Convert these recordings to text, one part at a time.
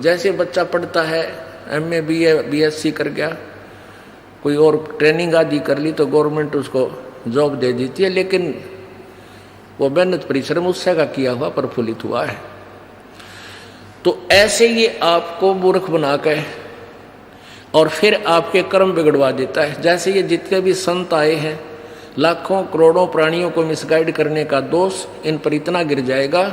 जैसे बच्चा पढ़ता है, MA BA BSc कर गया, कोई और ट्रेनिंग आदि कर ली तो गवर्नमेंट उसको जॉब दे देती है, लेकिन वो मेहनत परिश्रम उससे का किया हुआ प्रफुल्लित हुआ है। तो ऐसे ये आपको मूर्ख बना के और फिर आपके कर्म बिगड़वा देता है। जैसे ये जितने भी संत आए हैं, लाखों करोड़ों प्राणियों को मिसगाइड करने का दोष इन पर इतना गिर जाएगा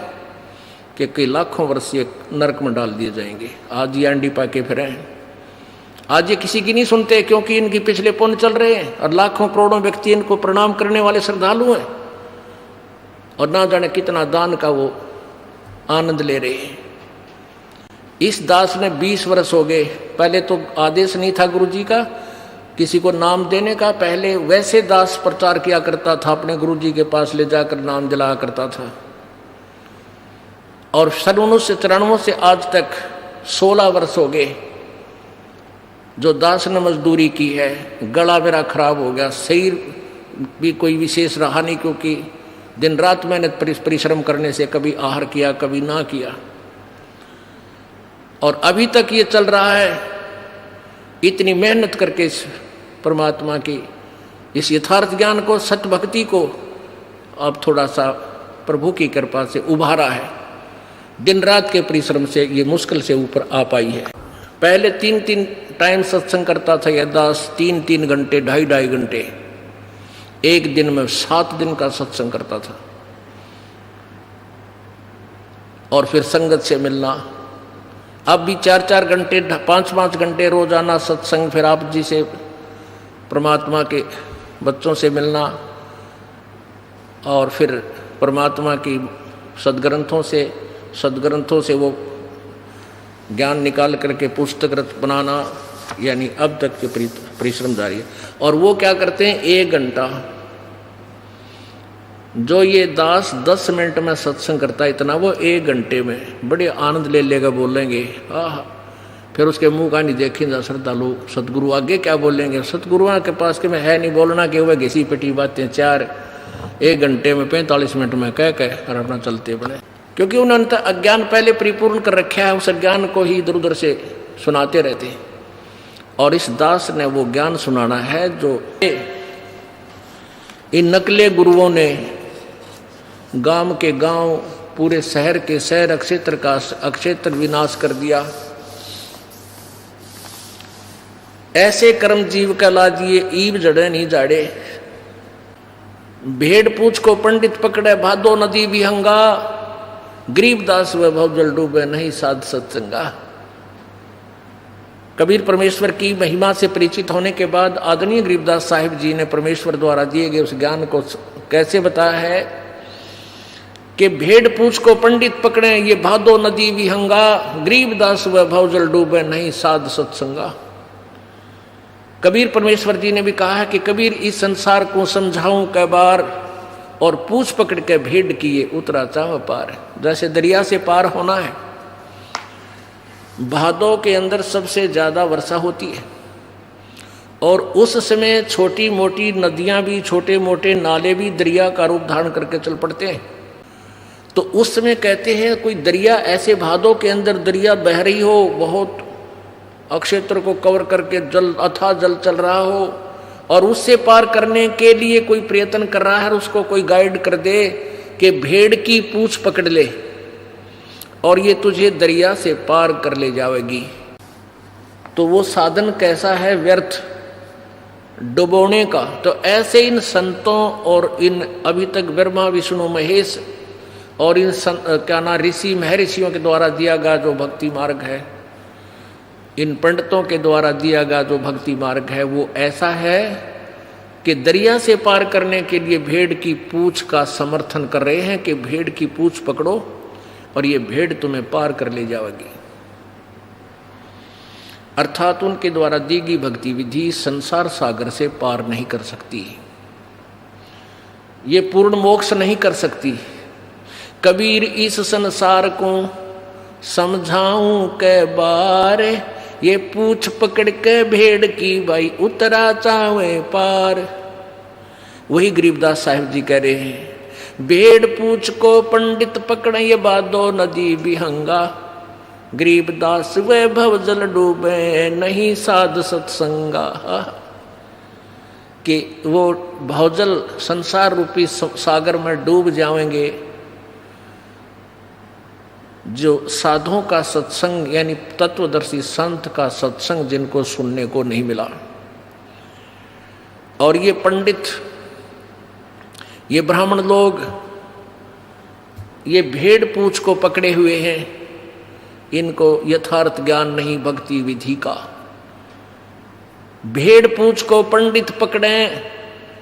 कि कई लाखों वर्ष ये नरक में डाल दिए जाएंगे। आज ये अंडी पाके फिरे हैं, आज ये किसी की नहीं सुनते क्योंकि इनके पिछले पुण्य चल रहे हैं और लाखों करोड़ों व्यक्ति इनको प्रणाम करने वाले श्रद्धालु हैं और ना जाने कितना दान का वो आनंद ले रहे हैं। इस दास ने 20 वर्ष हो गए, पहले तो आदेश नहीं था गुरुजी का किसी को नाम देने का, पहले वैसे दास प्रचार किया करता था, अपने गुरुजी के पास ले जाकर नाम दिलाया करता था। और सन 1994 से आज तक 16 वर्ष हो गए जो दास ने मजदूरी की है। गला मेरा खराब हो गया, शरीर भी कोई विशेष रहा नहीं, क्योंकि दिन रात मेहनत परिश्रम करने से कभी आहार किया कभी ना किया, और अभी तक ये चल रहा है। इतनी मेहनत करके इस परमात्मा की इस यथार्थ ज्ञान को, सत्य भक्ति को अब थोड़ा सा प्रभु की कृपा से उभारा है। दिन रात के परिश्रम से ये मुश्किल से ऊपर आ पाई है। पहले 3-3 टाइम सत्संग करता था यह दास, 3-3 घंटे 2.5 घंटे, एक दिन में 7 दिन का सत्संग करता था। और फिर संगत से मिलना, अब भी 4-4 घंटे 5-5 घंटे रोजाना सत्संग, फिर आप जी से परमात्मा के बच्चों से मिलना, और फिर परमात्मा की सदग्रंथों से वो ज्ञान निकाल करके पुस्तक बनाना, यानी अब तक के परिश्रम जारी है। और वो क्या करते हैं, 1 घंटा जो ये दास 10 मिनट में सत्संग करता है, इतना वो 1 घंटे में बड़े आनंद ले लेगा, बोलेंगे आह। फिर उसके मुंह का नहीं देखेंगे श्रद्धालु, सतगुरु आगे क्या बोलेंगे। सतगुरुओं के पास के में है नहीं बोलना कि वह घिसी पिटी बातें 1 घंटे में 45 मिनट में कह और अपना चलते बने, क्योंकि उन्होंने अज्ञान पहले परिपूर्ण कर रखा है, उस अज्ञान को ही इधर उधर से सुनाते रहते हैं। और इस दास ने वो ज्ञान सुनाना है जो इन नकले गुरुओं ने गांव के गांव, पूरे शहर के शहर, अक्षेत्र का अक्षेत्र विनाश कर दिया। ऐसे कर्म जीव का लाजिए, ईब जड़े नहीं जाड़े। भेड़ पूछ को पंडित पकड़े, भादो नदी विहंगा। गरीबदास वैभव जल डूबे, नहीं साध सत्संगा। कबीर परमेश्वर की महिमा से परिचित होने के बाद आदरणीय गरीबदास साहिब जी ने परमेश्वर द्वारा दिए गए उस ज्ञान को कैसे बताया है कि भेड़ पूछ को पंडित पकड़े, ये भादो नदी विहंगा। गरीबदास वैभव जल डूबे, नहीं साध सत्संगा। कबीर परमेश्वर जी ने भी कहा है कि कबीर इस संसार को समझाऊं कै बार, और पूछ पकड़ के भेड़ किए उतरा चाव पार। जैसे दरिया से पार होना है, भादों के अंदर सबसे ज्यादा वर्षा होती है, और उस समय छोटी मोटी नदियां भी, छोटे मोटे नाले भी दरिया का रूप धारण करके चल पड़ते हैं। तो उस समय कहते हैं कोई दरिया ऐसे भादों के अंदर दरिया बह रही हो, बहुत अक्षेत्र को कवर करके जल, अथाह जल चल रहा हो, और उससे पार करने के लिए कोई प्रयत्न कर रहा है, उसको कोई गाइड कर दे कि भेड़ की पूंछ पकड़ ले और ये तुझे दरिया से पार कर ले जाएगी। तो वो साधन कैसा है, व्यर्थ डुबोने का। तो ऐसे इन संतों और इन अभी तक ब्रह्मा विष्णु महेश और इन क्या ना ऋषि महर्षियों के द्वारा दिया गया जो भक्ति मार्ग है, इन पंडितों के द्वारा दिया गया जो भक्ति मार्ग है, वो ऐसा है कि दरिया से पार करने के लिए भेड़ की पूंछ का समर्थन कर रहे हैं कि भेड़ की पूंछ पकड़ो और ये भेड़ तुम्हें पार कर ले जाएगी। अर्थात उनके द्वारा दी गई भक्ति विधि संसार सागर से पार नहीं कर सकती, ये पूर्ण मोक्ष नहीं कर सकती। कबीर इस संसार को समझाऊं के बारे, ये पूछ पकड़ के भेड़ की भाई उतरा चावे पार। वही गरीबदास साहिब जी कह रहे हैं, भेड़ पूछ को पंडित पकड़े, ये भादो नदी विहंगा। गरीबदास वैभव जल डूबे नहीं साध सत्संगा, कि वो भवजल संसार रूपी सागर में डूब जाएंगे जो साधुओं का सत्संग यानी तत्वदर्शी संत का सत्संग जिनको सुनने को नहीं मिला। और ये पंडित, ये ब्राह्मण लोग ये भेड़ पूंछ को पकड़े हुए हैं, इनको यथार्थ ज्ञान नहीं भक्ति विधि का। भेड़ पूंछ को पंडित पकड़े,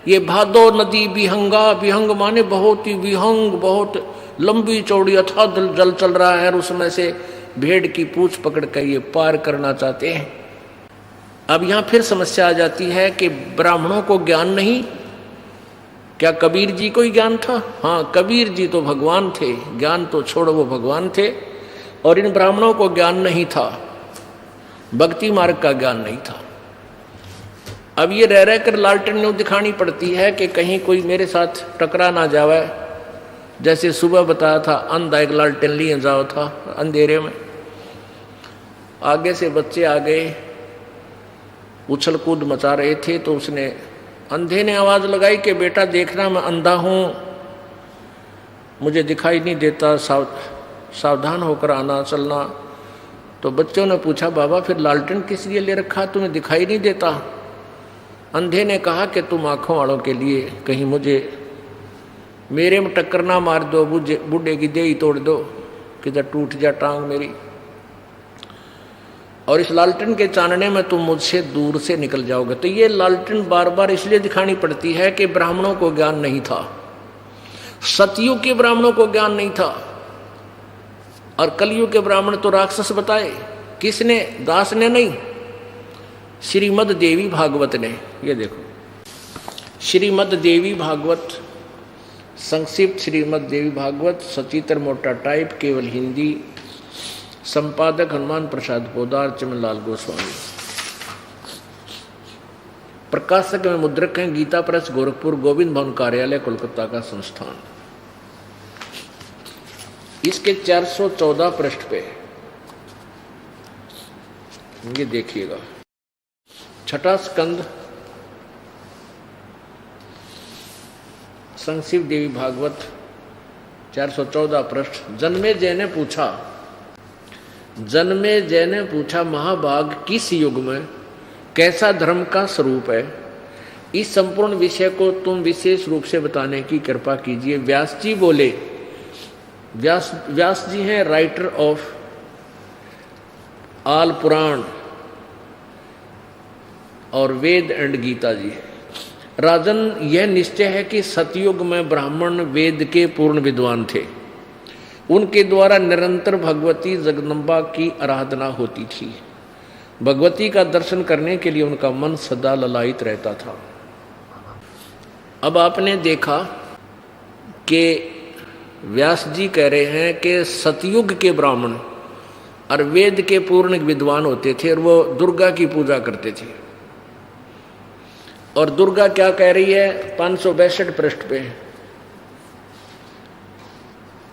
ये भादो नदी विहंगा, विहंग माने बहुत ही विहंग, बहुत लंबी चौड़ी अथाह जल चल रहा है और उसमें से भेड़ की पूंछ पकड़ कर ये पार करना चाहते हैं। अब यहां फिर समस्या आ जाती है कि ब्राह्मणों को ज्ञान नहीं, क्या कबीर जी को ही ज्ञान था? हाँ, कबीर जी तो भगवान थे, ज्ञान तो छोड़ो वो भगवान थे, और इन ब्राह्मणों को ज्ञान नहीं था, भक्ति मार्ग का ज्ञान नहीं था। अब ये रह कर लालटेन दिखानी पड़ती है कि कहीं कोई मेरे साथ टकरा ना जावे। जैसे सुबह बताया था, अंधा एक लालटेन लिए जाओ था अंधेरे में, आगे से बच्चे आ गए, उछल कूद मचा रहे थे, तो उसने अंधे ने आवाज लगाई कि बेटा देखना मैं अंधा हूं, मुझे दिखाई नहीं देता, सावधान होकर आना चलना। तो बच्चों ने पूछा, बाबा फिर लालटेन किस लिए ले रखा, तुम्हें दिखाई नहीं देता? अंधे ने कहा कि तुम आंखों वालों के लिए, कहीं मुझे मेरे में टक्कर ना मार दो, बूढ़े की देही तोड़ दो, किधर टूट जा टांग मेरी, और इस लालटेन के चानने में तुम मुझसे दूर से निकल जाओगे। तो ये लालटेन बार बार इसलिए दिखानी पड़ती है कि ब्राह्मणों को ज्ञान नहीं था, सतयुग के ब्राह्मणों को ज्ञान नहीं था, और कलयुग के ब्राह्मण तो राक्षस बताए। किसने? दास ने नहीं, श्रीमद देवी भागवत ने। ये देखो श्रीमद देवी भागवत, संक्षिप्त श्रीमद देवी भागवत, सचित्र मोटा टाइप, केवल हिंदी, संपादक हनुमान प्रसाद पोदार, चमनलाल गोस्वामी, प्रकाशक में मुद्रक हैं गीता प्रेस, गोरखपुर, गोविंद भवन कार्यालय, कोलकाता का संस्थान। इसके 414 पृष्ठ पे ये देखिएगा, छठा स्कंद, संक्षिप्त देवी भागवत, 414 पृष्ठ। जन्मेजय ने पूछा, महाभाग किस युग में कैसा धर्म का स्वरूप है? इस संपूर्ण विषय को तुम विशेष रूप से बताने की कृपा कीजिए। व्यास जी बोले, व्यास जी हैं राइटर ऑफ आल पुराण और वेद एंड गीता जी। राजन, यह निश्चय है कि सतयुग में ब्राह्मण वेद के पूर्ण विद्वान थे, उनके द्वारा निरंतर भगवती जगदम्बा की आराधना होती थी। भगवती का दर्शन करने के लिए उनका मन सदा ललायित रहता था। अब आपने देखा कि व्यास जी कह रहे हैं कि सतयुग के ब्राह्मण और वेद के पूर्ण विद्वान होते थे और वो दुर्गा की पूजा करते थे। और दुर्गा क्या कह रही है? 562 पृष्ठ पे,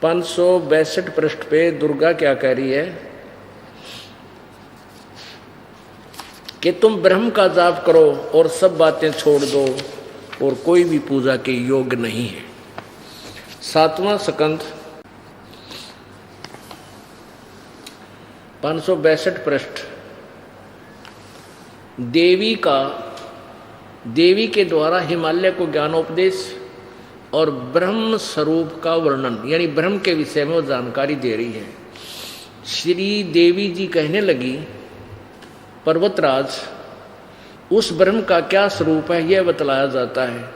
562 पृष्ठ पे दुर्गा क्या कह रही है कि तुम ब्रह्म का जाप करो और सब बातें छोड़ दो और कोई भी पूजा के योग्य नहीं है। 7वां स्कंद, 562 पृष्ठ। देवी के द्वारा हिमालय को ज्ञानोपदेश और ब्रह्म स्वरूप का वर्णन, यानी ब्रह्म के विषय में वो जानकारी दे रही है। श्री देवी जी कहने लगी, पर्वतराज, उस ब्रह्म का क्या स्वरूप है यह बतलाया जाता है,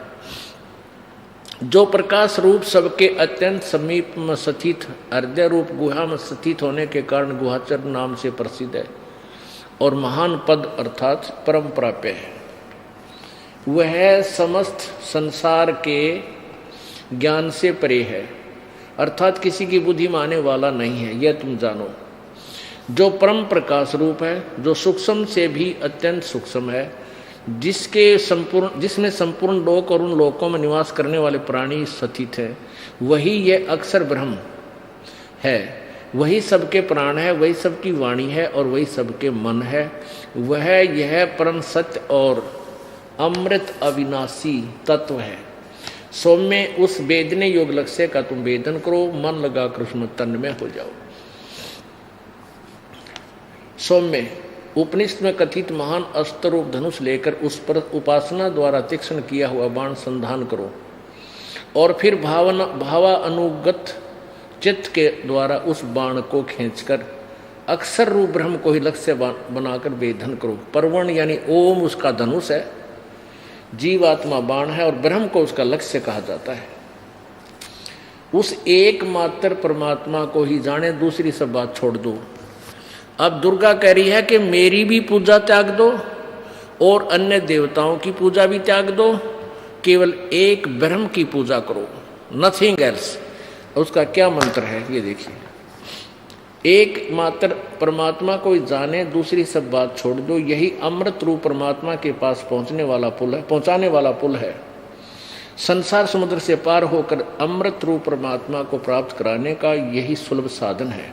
जो प्रकाश रूप सबके अत्यंत समीप में स्थित हृदय रूप गुहा में स्थित होने के कारण गुहाचर नाम से प्रसिद्ध है और महान पद अर्थात परम प्राप्य है। वह समस्त संसार के ज्ञान से परे है, अर्थात किसी की बुद्धि माने वाला नहीं है, यह तुम जानो। जो परम प्रकाश रूप है, जो सूक्ष्म से भी अत्यंत सूक्ष्म है, जिसमें संपूर्ण लोक और उन लोकों में निवास करने वाले प्राणी स्थित है, वही यह अक्षर ब्रह्म है। वही सबके प्राण है, वही सबकी वाणी है और वही सबके मन है। वह यह परम सत्य और अमृत अविनाशी तत्व है। सौम्य उस वेदने योग लक्ष्य का तुम वेदन करो, मन लगा कर उसमें तन्मय हो जाओ। सौम्य उपनिषद में कथित महान अस्त्र रूप धनुष लेकर उस पर उपासना द्वारा तीक्ष्ण किया हुआ बाण संधान करो और फिर भावानुगत चित्त के द्वारा उस बाण को खींचकर अक्षर रूप ब्रह्म को ही लक्ष्य बनाकर वेधन करो। परवर्ण यानी ओम उसका धनुष है, जीवात्मा बाण है और ब्रह्म को उसका लक्ष्य कहा जाता है। उस एकमात्र परमात्मा को ही जाने, दूसरी सब बात छोड़ दो। अब दुर्गा कह रही है कि मेरी भी पूजा त्याग दो और अन्य देवताओं की पूजा भी त्याग दो, केवल एक ब्रह्म की पूजा करो, नथिंग एल्स। उसका क्या मंत्र है ये देखिए, एक मात्र परमात्मा को जाने, दूसरी सब बात छोड़ दो। यही अमृत रूप परमात्मा के पास पहुंचाने वाला पुल है। संसार समुद्र से पार होकर अमृत रूप परमात्मा को प्राप्त कराने का यही सुलभ साधन है।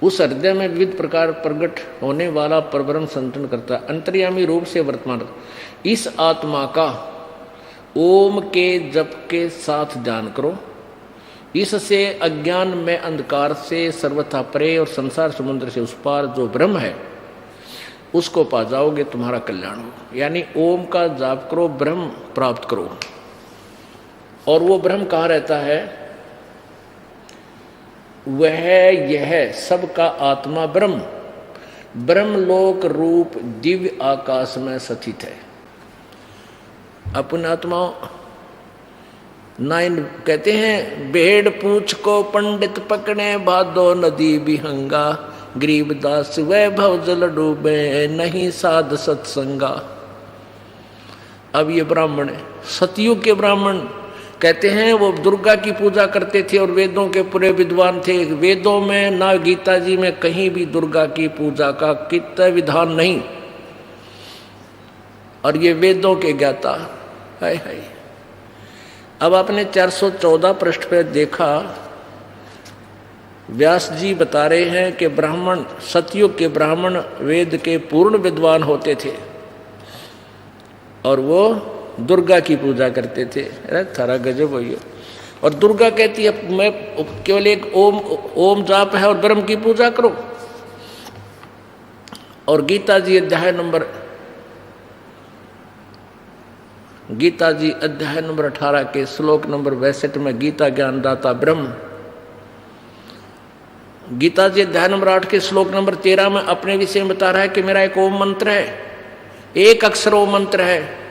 उस हृदय में विविध प्रकार प्रकट होने वाला परब्रह्म संतन करता है, अंतर्यामी रूप से वर्तमान। इस आत्मा का ओम के जप के साथ ध्यान करो, इससे अज्ञान में अंधकार से सर्वथा परे और संसार समुद्र से उस पार जो ब्रह्म है उसको पा जाओगे, तुम्हारा कल्याण हो। यानी ओम का जाप करो, ब्रह्म प्राप्त करो। और वो ब्रह्म कहाँ रहता है? वह यह सबका आत्मा ब्रह्म ब्रह्मलोक रूप दिव्य आकाश में स्थित है। अपने आत्मा नाइन कहते हैं, भेड़ पूछ को पंडित पकड़े, भादो नदी बिहंगा, गरीबदास वैभव जल डूबे, नहीं साध सत्संगा। अब ये ब्राह्मण है, सतयुग के ब्राह्मण कहते हैं, वो दुर्गा की पूजा करते थे और वेदों के पूरे विद्वान थे। वेदों में ना गीता जी में कहीं भी दुर्गा की पूजा का कितना विधान नहीं, और ये वेदों के ज्ञाता। हाय हाय। अब आपने 414 पृष्ठ पे देखा, व्यास जी बता रहे हैं कि ब्राह्मण, सतयुग के ब्राह्मण वेद के पूर्ण विद्वान होते थे और वो दुर्गा की पूजा करते थे। अरे थारा गजब हो। और दुर्गा कहती है मैं केवल एक ओम जाप है और ब्रह्म की पूजा करो। और गीता जी अध्याय नंबर 18 के श्लोक नंबर 62 में गीता ज्ञानदाता ब्रह्म, गीता जी अध्याय नंबर 8 के श्लोक नंबर 13 में अपने विषय में बता रहा है कि मेरा एक ओम मंत्र है, एक अक्षर ओम मंत्र है,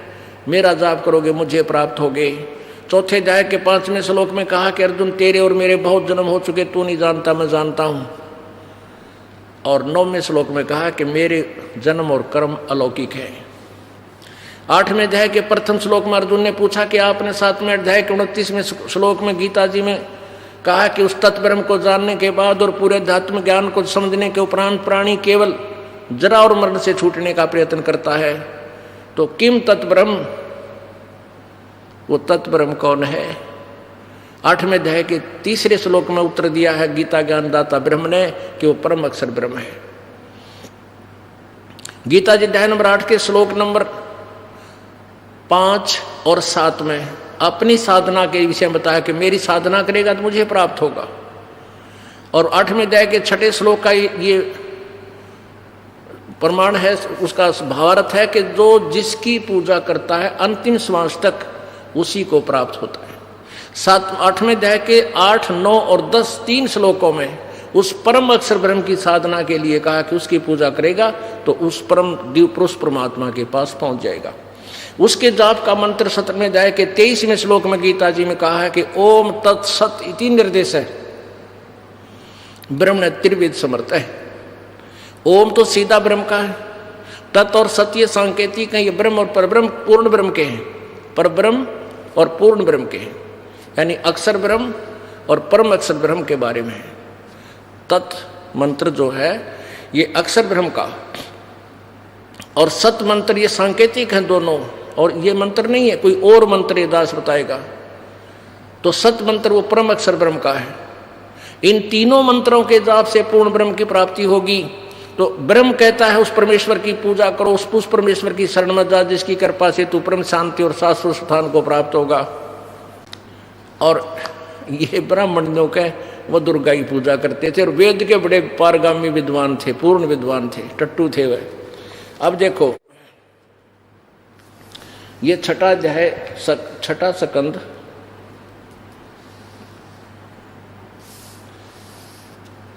मेरा जाप करोगे मुझे प्राप्त होगे। चौथे अध्याय के 5वें श्लोक में कहा कि अर्जुन तेरे और मेरे बहुत जन्म हो चुके, तू नहीं जानता मैं जानता हूं। और 9वें श्लोक में कहा कि मेरे जन्म और कर्म अलौकिक है। 8वें अध्याय के प्रथम श्लोक में अर्जुन ने पूछा कि आपने 7वें अध्याय के 29वें श्लोक में गीता जी में कहा कि उस तत्व ब्रह्म को जानने के बाद और पूरे अध्यात्म ज्ञान को समझने के उपरांत प्राणी केवल जरा और मरण से छूटने का प्रयत्न करता है, तो किम तत्ब्रह्म, वो तत्ब्रह्म कौन है? 8वें अध्याय के 3 श्लोक में उत्तर दिया है गीता ज्ञानदाता ब्रह्म ने कि वो परम अक्षर ब्रह्म है। गीता जी अध्याय नंबर 8 के श्लोक नंबर 5 और 7 में अपनी साधना के विषय में बताया कि मेरी साधना करेगा तो मुझे प्राप्त होगा। और 8वें अध्याय के 6 श्लोक का ये प्रमाण है, उसका भावार्थ है कि जो जिसकी पूजा करता है अंतिम श्वास तक उसी को प्राप्त होता है। 8वें अध्याय के 8, 9 और 10 3 श्लोकों में उस परम अक्षर ब्रह्म की साधना के लिए कहा कि उसकी पूजा करेगा तो उस परम दिव्य पुरुष परमात्मा के पास पहुंच जाएगा। उसके जाप का मंत्र 17वें अध्याय के 23वें श्लोक में गीता जी में कहा है कि ओम तत्सत इति निर्देश है। ब्रह्म ने त्रिविध समर्थ है। ओम तो सीधा ब्रह्म का है, तत् और सत्य सांकेतिक है। ये ब्रह्म और परब्रह्म पूर्ण ब्रह्म के हैं, परब्रह्म और पूर्ण ब्रह्म के हैं, यानी अक्षर ब्रह्म और परम अक्षर ब्रह्म के बारे में है। तत् मंत्र जो है ये अक्षर ब्रह्म का, और सत मंत्र ये सांकेतिक हैं दोनों। और ये मंत्र नहीं है कोई और मंत्र, ये दास बताएगा। तो सत मंत्र वो परम अक्षर ब्रह्म का है। इन तीनों मंत्रों के जाप से पूर्ण ब्रह्म की प्राप्ति होगी। तो ब्रह्म कहता है उस परमेश्वर की पूजा करो, उस परमेश्वर की शरण में जा जिसकी कृपा से तू परम शांति और शाश्वत स्थान को प्राप्त होगा। और ये ब्राह्मण जो के वो दुर्गा की पूजा करते थे और वेद के बड़े पारगामी विद्वान थे, पूर्ण विद्वान थे, टट्टू थे वह। अब देखो ये छठा जो है छठा स्कंद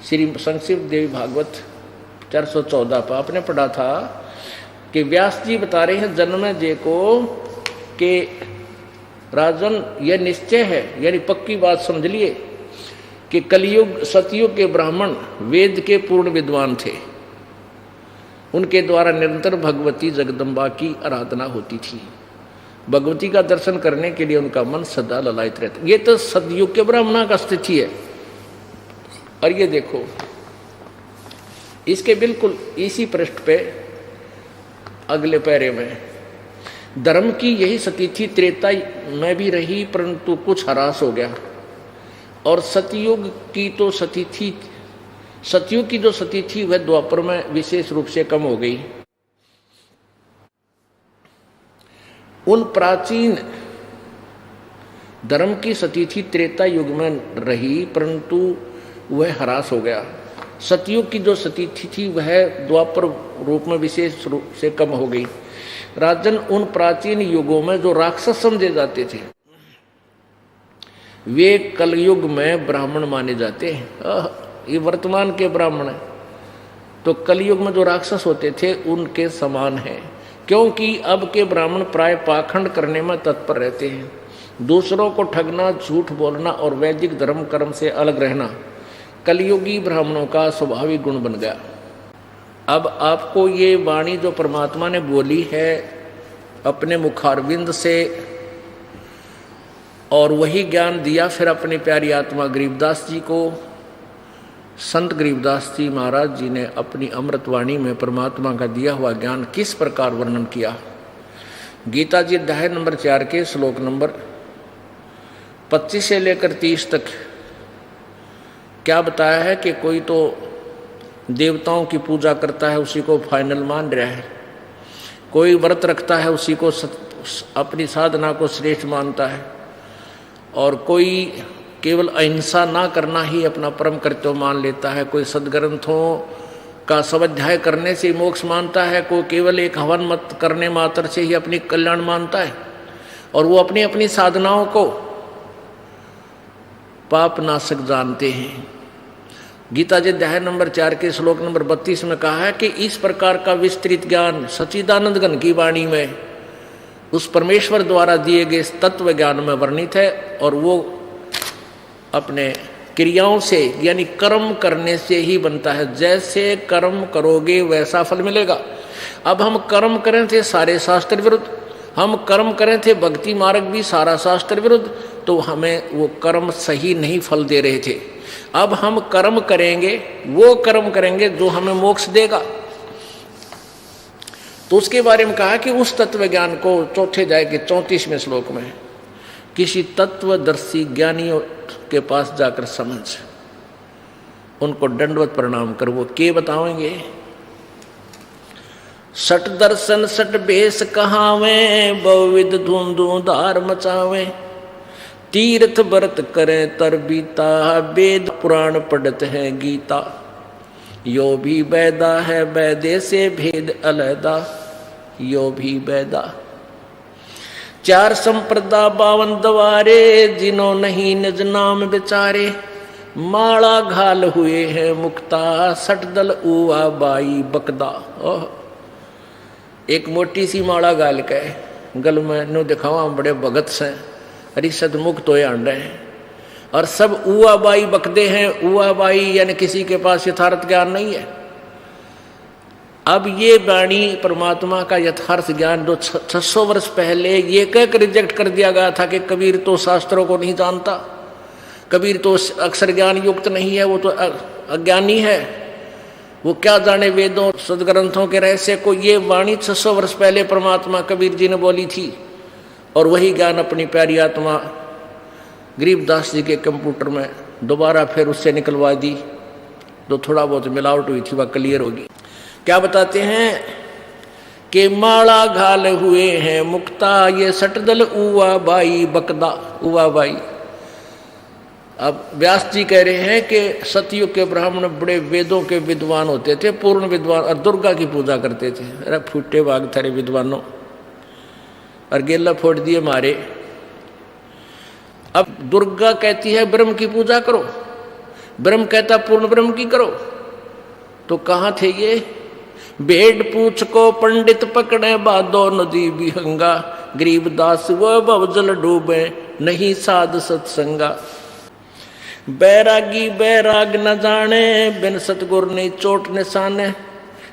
श्री संक्षिप्त देवी भागवत 414 पर आपने पढ़ा था कि व्यास जी बता रहे हैं जन्मेजय को कि राजन यह निश्चय है, यानी पक्की बात समझ लिए कि कलयुग सतयुग के ब्राह्मण वेद के पूर्ण विद्वान थे। उनके द्वारा निरंतर भगवती जगदम्बा की आराधना होती थी। भगवती का दर्शन करने के लिए उनका मन सदा ललायित रहता। ये तो सतयुग के ब्राह्मणों का स्थिति है। और ये देखो इसके बिल्कुल इसी पृष्ठ पे अगले पैरे में धर्म की यही सती थी, त्रेता में भी रही परंतु कुछ ह्रास हो गया। और सतयुग की तो सती थी, सतयुग की जो सती थी वह द्वापर में विशेष रूप से कम हो गई। उन प्राचीन धर्म की सती थी त्रेता युग में रही परंतु वह ह्रास हो गया। सतयुग की जो सती थी वह द्वापर रूप में विशेष रूप से कम हो गई। राजन उन प्राचीन युगों में जो राक्षस समझे जाते थे वे कलयुग में ब्राह्मण माने जाते हैं। ये वर्तमान के ब्राह्मण है तो कलयुग में जो राक्षस होते थे उनके समान है, क्योंकि अब के ब्राह्मण प्राय पाखंड करने में तत्पर रहते हैं। दूसरों को ठगना, झूठ बोलना और वैदिक धर्म कर्म से अलग रहना कलयुगी ब्राह्मणों का स्वाभाविक गुण बन गया। अब आपको ये वाणी जो परमात्मा ने बोली है अपने मुखारविंद से और वही ज्ञान दिया फिर अपनी प्यारी आत्मा गरीबदास जी को, संत गरीबदास जी महाराज जी ने अपनी अमृतवाणी में परमात्मा का दिया हुआ ज्ञान किस प्रकार वर्णन किया। गीता जी अध्याय नंबर 4 के श्लोक नंबर 25 से लेकर 30 तक क्या बताया है कि कोई तो देवताओं की पूजा करता है उसी को फाइनल मान रहा है, कोई व्रत रखता है उसी को अपनी साधना को श्रेष्ठ मानता है, और कोई केवल अहिंसा ना करना ही अपना परम कर्तव्य मान लेता है, कोई सदग्रंथों का स्वाध्याय करने से मोक्ष मानता है, कोई केवल एक हवन मत करने मात्र से ही अपनी कल्याण मानता है, और वो अपनी अपनी साधनाओं को पाप नाशक जानते हैं। गीता जी अध्याय नंबर 4 के श्लोक नंबर 32 में कहा है कि इस प्रकार का विस्तृत ज्ञान सच्चिदानंद घन की वाणी में उस परमेश्वर द्वारा दिए गए तत्व ज्ञान में वर्णित है, और वो अपने क्रियाओं से यानी कर्म करने से ही बनता है। जैसे कर्म करोगे वैसा फल मिलेगा। अब हम कर्म करें थे सारे शास्त्र विरुद्ध, हम कर्म करें थे भक्ति मार्ग भी सारा शास्त्र विरुद्ध, तो हमें वो कर्म सही नहीं फल दे रहे थे। अब हम कर्म करेंगे, वो कर्म करेंगे जो हमें मोक्ष देगा। तो उसके बारे में कहा कि उस तत्व ज्ञान को चौथे अध्याय के 34वें श्लोक में किसी तत्वदर्शी ज्ञानियों के पास जाकर समझ, उनको दंडवत प्रणाम कर। वो के बताएंगे, सट दर्शन सट बेस कहावे, बहुविध धुंधुधार मचावे, तीर्थ व्रत करें तर बीता, वेद पुराण पढ़त है गीता, यो भी बैदा है बैदे से भेद अलहदा, यो भी बैदा। 4 संप्रदा 52 द्वारे, जिन्हों नहीं निज नाम बेचारे, माला घाल हुए हैं मुक्ता, सट दल उआ बाई बकदा। एक मोटी सी माला गाल के गल में नो दिखावा बड़े भगत से रिसद मुक्त हो रहे हैं, और सब उआ बाई बकदे हैं। उआ बाई यानी किसी के पास यथार्थ ज्ञान नहीं है। अब ये वाणी परमात्मा का यथार्थ ज्ञान जो 600 वर्ष पहले ये कह रिजेक्ट कर दिया गया था कि कबीर तो शास्त्रों को नहीं जानता, कबीर तो अक्षर ज्ञान युक्त नहीं है, वो तो अज्ञानी है, वो क्या जाने वेदों सदग्रंथों के रहस्य को। ये वाणी 600 वर्ष पहले परमात्मा कबीर जी ने बोली थी, और वही ज्ञान अपनी प्यारी आत्मा गरीबदास जी के कंप्यूटर में दोबारा फिर उससे निकलवा दी, जो थोड़ा बहुत मिलावट हुई थी वह क्लियर होगी। क्या बताते हैं कि माला घाल हुए हैं मुक्ता ये सटदल उवा बाई बकदा उवा बाई। अब व्यास जी कह रहे हैं कि सतयुग के ब्राह्मण बड़े वेदों के विद्वान होते थे, पूर्ण विद्वान, और दुर्गा की पूजा करते थे। अरे फूटे भाग थारे विद्वानों, और गेला फोड़ दिए मारे। अब दुर्गा कहती है ब्रह्म की पूजा करो, ब्रह्म कहता पूर्ण ब्रह्म की करो। तो कहाँ थे ये? भेड़ पूछ को पंडित पकड़े बादो नदी विहंगा, गरीबदास वो भवजल डूबे नहीं साध सत्संगा। बैरागी बैराग न जाने बिन सतगुर ने चोट निशाने,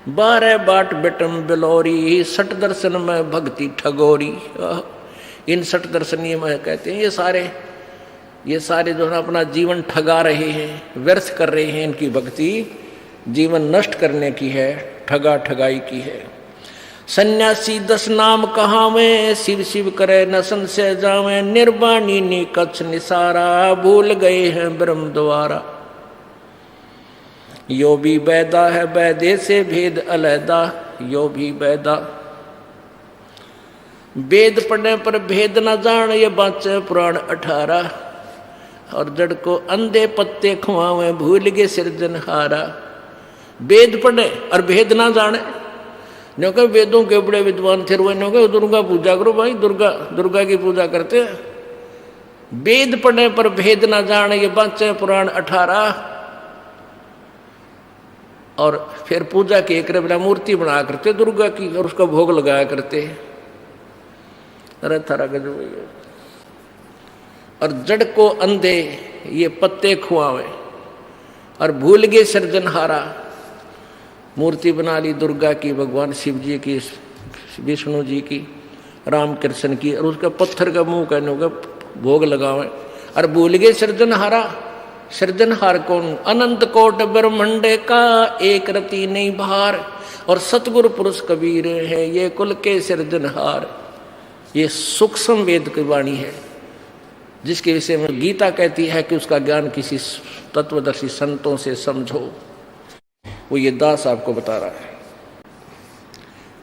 12 बाट बेटम बिलोरी सठ दर्शन में भक्ति ठगोरी। इन सठ दर्शनीय में कहते हैं ये सारे जो है अपना जीवन ठगा रहे हैं, व्यर्थ कर रहे हैं। इनकी भक्ति जीवन नष्ट करने की है, ठगा ठगाई की है। सन्यासी 10 नाम कहावे, शिव शिव करे न संशय जावे, निर्वाणी नी कच्छ निसारा, भूल गए हैं ब्रह्म द्वारा। यो भी बैदा है बैदे से भेद अलैदा, यो भी बैदा। वेद पढ़ने पर भेद न जान ये बाँचे पुराण 18, और जड़ को अंधे पत्ते खुआवे भूल गए सिरजनहारा। वेद पढ़े और भेद ना जाने, जो कहे वेदों के बड़े विद्वान थे, वो कहे दुर्गा पूजा करो भाई, दुर्गा की पूजा करते हैं। वेद पढ़ने पर भेद ना जाने ये बाँचे पुराण 18, और फिर पूजा की एक बिना मूर्ति बना करते दुर्गा की, और उसका भोग लगाया करते। अरे थारा गजब। और जड़ को अंधे ये पत्ते खुआवे, और भूल गए सृजनहारा। मूर्ति बना ली दुर्गा की, भगवान शिव जी की, विष्णु जी की, राम कृष्ण की, और उसका पत्थर का मुंह कहने होगा भोग लगावे, और भूल गए सृजनहारा। सृजनहार कौन? अनंत कोट ब्रह्मंडे का एक रति नहीं भार, और सतगुरु पुरुष कबीर है ये कुल के सृजनहार। ये सूक्ष्म वेद की वाणी है, जिसके विषय में गीता कहती है कि उसका ज्ञान किसी तत्वदर्शी संतों से समझो। वो ये दास आपको बता रहा है।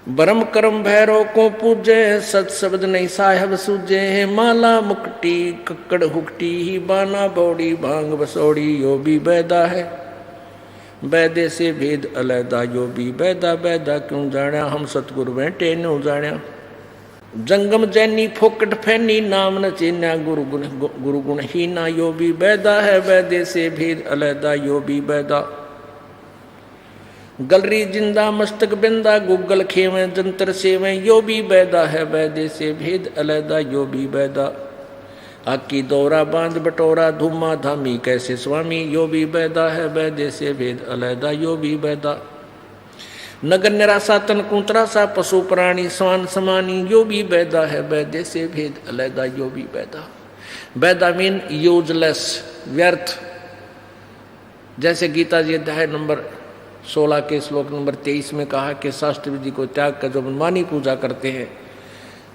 ब्रह्म कर्म भैरव को पूजे, सत शब्द नहीं साहेब सूझे, माला मुक्ति कक्कड़ हुक्टी ही बाना बौड़ी भांग बसौड़ी, यो भी बैदा है बैदे से भेद अलैदा, यो भी बैदा बैदा क्यों जाना, हम सतगुरु बैठे न्यू जाना। जंगम जैनी फोकट फैनी नाम न चेन्या, गुरु गुण ही ना, यो भी बैदा है बैदे से भेद अलैदा, यो भी बैदा। गलरी जिंदा मस्तक बिंदा, गुग्गल खेवें जंतर सेवें, यो भी बैदा है बैदे से भेद अलैदा, यो भी बैदा। आकी दौरा बांध बटोरा धूमा धामी कैसे स्वामी, यो भी बैदा है बैदे से भेद अलैदा, यो भी बैदा। नगर निराशा तन कुंतरा सा, पशु प्राणी स्वान समानी, यो भी बैदा है बैदे से भेद अलैदा, यो भी बैदा। बैदा मीन यूजलेस, व्यर्थ। जैसे गीता जी अध्याय नंबर 16 के श्लोक नंबर 23 में कहा कि शास्त्र विधि को त्याग कर जो मनमानी पूजा करते हैं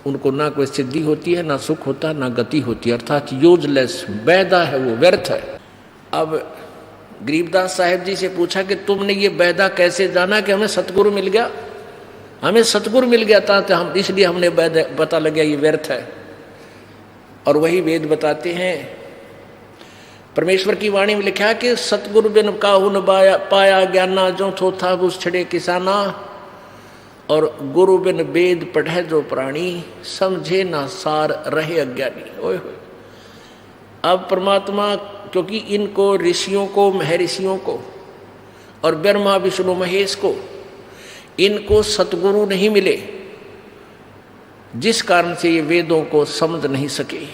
उनको ना कोई सिद्धि होती है, ना सुख होता, ना गति होती है, अर्थात यूजलेस, बैदा है, वो व्यर्थ है। अब गरीबदास साहेब जी से पूछा कि तुमने ये बैदा कैसे जाना कि हमें सतगुरु मिल गया? हमें सतगुरु मिल गया था तो हम इसलिए हमने बैदा पता लग गया ये व्यर्थ है। और वही वेद बताते हैं, परमेश्वर की वाणी में लिखा कि सतगुरु बिन काहू न पाया ज्ञाना, जो थो था घुस छड़े किसाना, और गुरु बिन वेद पढ़े जो प्राणी, समझे ना सार रहे अज्ञानी। ओए होए। अब परमात्मा, क्योंकि इनको ऋषियों को, महर्षियों को और ब्रह्मा विष्णु महेश को, इनको सतगुरु नहीं मिले, जिस कारण से ये वेदों को समझ नहीं सके।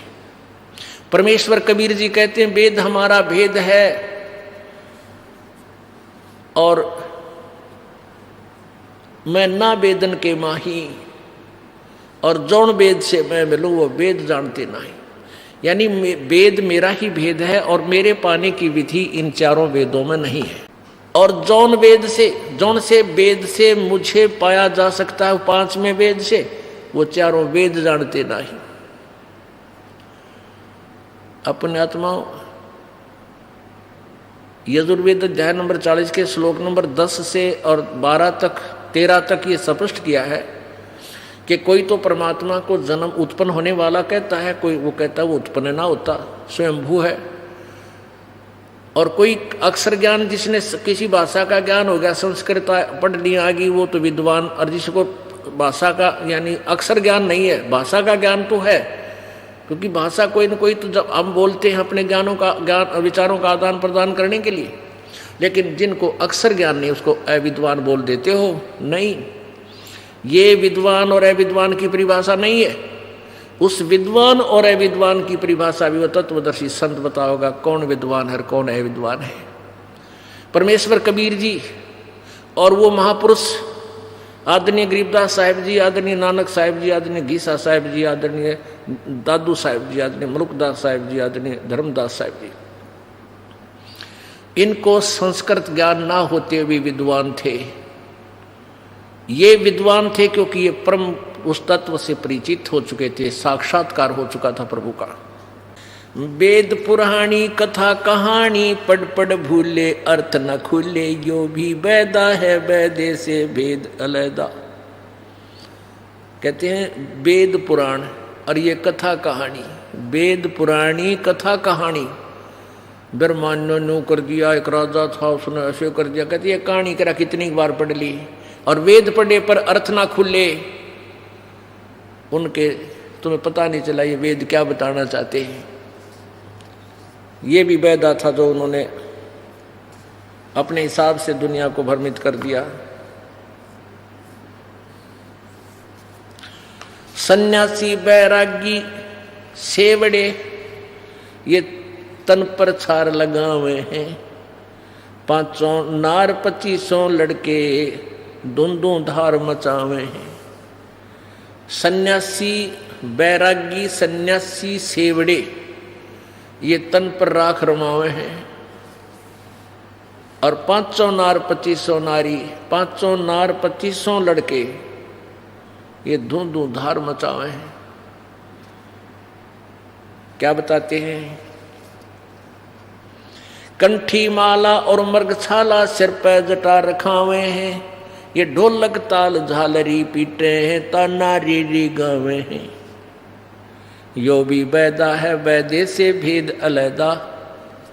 परमेश्वर कबीर जी कहते हैं वेद हमारा भेद है, और मैं ना वेदन के माही, और जौन वेद से मैं मिलूं वो वेद जानते नहीं। यानी वेद मेरा ही भेद है, और मेरे पाने की विधि इन चारों वेदों में नहीं है। और जौन से वेद से मुझे पाया जा सकता है 5वें वेद से, वो चारों वेद जानते नहीं। अपने आत्माओं, यजुर्वेद अध्याय नंबर 40 के श्लोक नंबर 10 से और 12 तक 13 तक ये स्पष्ट किया है कि कोई तो परमात्मा को जन्म उत्पन्न होने वाला कहता है, कोई वो कहता है वो उत्पन्न ना होता, स्वयंभू है। और कोई अक्षर ज्ञान, जिसने किसी भाषा का ज्ञान हो गया, संस्कृत पढ़ लिया आ गई, वो तो विद्वान। और जिसको भाषा का यानी अक्षर ज्ञान नहीं है, भाषा का ज्ञान तो है, क्योंकि भाषा कोई न कोई तो जब हम बोलते हैं अपने ज्ञानों का ज्ञान विचारों का आदान प्रदान करने के लिए, लेकिन जिनको अक्षर ज्ञान नहीं उसको अविद्वान बोल देते हो। नहीं, ये विद्वान और अविद्वान की परिभाषा नहीं है। उस विद्वान और अविद्वान की परिभाषा भी वो तत्वदर्शी संत बताओगा कौन विद्वान है और कौन अविद्वान है। परमेश्वर कबीर जी और वो महापुरुष आदरणीय गरीबदास साहिब जी, आदरणीय नानक साहिब जी, आदरणीय गीसा साहिब जी, आदरणीय दादू साहिब जी, आदरणीय मलुकदास साहिब जी, आदरणीय धर्मदास साहिब जी, इनको संस्कृत ज्ञान ना होते हुए विद्वान थे। ये विद्वान थे क्योंकि ये परम उस तत्व से परिचित हो चुके थे, साक्षात्कार हो चुका था प्रभु का। वेद पुराणी कथा कहानी पढ़ पढ़ भूले अर्थ न खुले, यो भी वैदा है वैदे से भेद अलैदा। कहते हैं वेद पुराण और ये कथा कहानी, वेद पुराणी कथा कहानी। ब्रह्मांड ने कर दिया, एक राजा था उसने ऐसे कर दिया, कहते ये कहानी करा कितनी बार पढ़ ली। और वेद पढ़े पर अर्थ ना खुले, उनके तुम्हें पता नहीं चला ये वेद क्या बताना चाहते हैं। ये भी वैदा था जो उन्होंने अपने हिसाब से दुनिया को भ्रमित कर दिया। सन्यासी बैरागी सेवड़े ये तन पर छार लगावे हैं, 500 नार 2500 लड़के दोंदों धार मचावे हैं। सन्यासी बैरागी सन्यासी सेवड़े ये तन पर राख रमावे हैं, और 500 नार 2500 नारी, 500 नार 2500 लड़के ये धूं धूं धार मचावे हैं। क्या बताते हैं? कंठी माला और मृगछाला सिर पर जटा रखावे हैं, ये ढोलक ताल झालरी पीटे हैं, ताना रीरी गावे हैं। यो भी वैदा है वैदे से भेद अलैदा,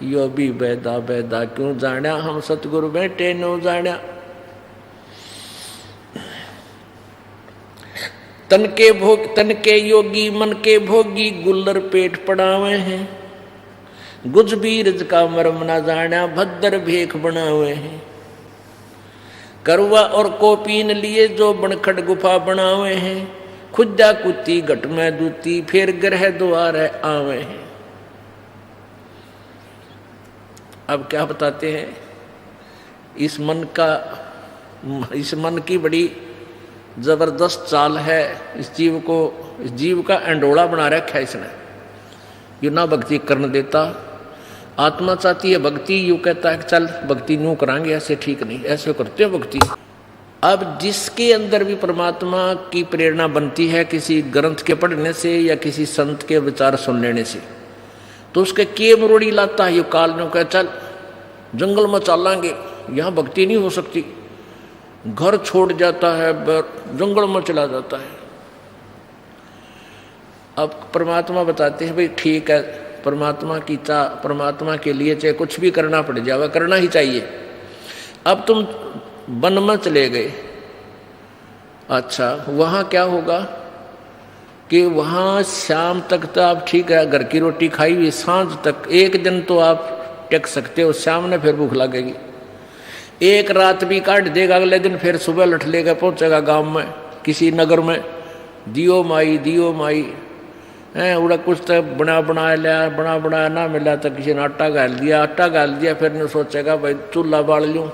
यो भी वैदा वैदा क्यों जाण्या, हम सतगुरु बैठे नो जाण्या। तन के योगी मन के भोगी, गुल्लर पेट पड़ावे हैं, गुज बीरज का मर्म ना जाण्या, भद्दर भेख बनावे हैं। करवा और कोपीन लिए जो बनखड़ गुफा बनावे हैं, खुदा कुत्ती घट में दूती, फिर ग्रह द्वार आवे हैं। अब क्या बताते हैं? इस मन की बड़ी जबरदस्त चाल है। इस जीव का अंडोला बना रखा है इसने। यू ना भक्ति करने देता, आत्मा चाहती है भक्ति, यू कहता है चल भक्ति यूं करांगे, ऐसे ठीक नहीं, ऐसे करते हो भक्ति। अब जिसके अंदर भी परमात्मा की प्रेरणा बनती है किसी ग्रंथ के पढ़ने से या किसी संत के विचार सुन लेने से, तो उसके के मरोड़ी लाता है, ये काल ने कह चल जंगल में चलांगे, यहाँ भक्ति नहीं हो सकती। घर छोड़ जाता है, जंगल में चला जाता है। अब परमात्मा बताते हैं भाई ठीक है, परमात्मा के लिए चाहे कुछ भी करना पड़ जाएगा, करना ही चाहिए। अब तुम वन में चले गए, अच्छा वहाँ क्या होगा कि वहाँ शाम तक तो आप ठीक है घर की रोटी खाई हुई, सांझ तक एक दिन तो आप टेक सकते हो, शाम ने फिर भूख लगेगी। एक रात भी काट देगा, अगले दिन फिर सुबह लठ लेकर पहुँचेगा गांव में किसी नगर में, दियो माई है उड़ा कुछ तो बना ना मिला तो किसी ने आटा गाल दिया, फिर ने सोचेगा भाई चूल्हा बाल लूँ,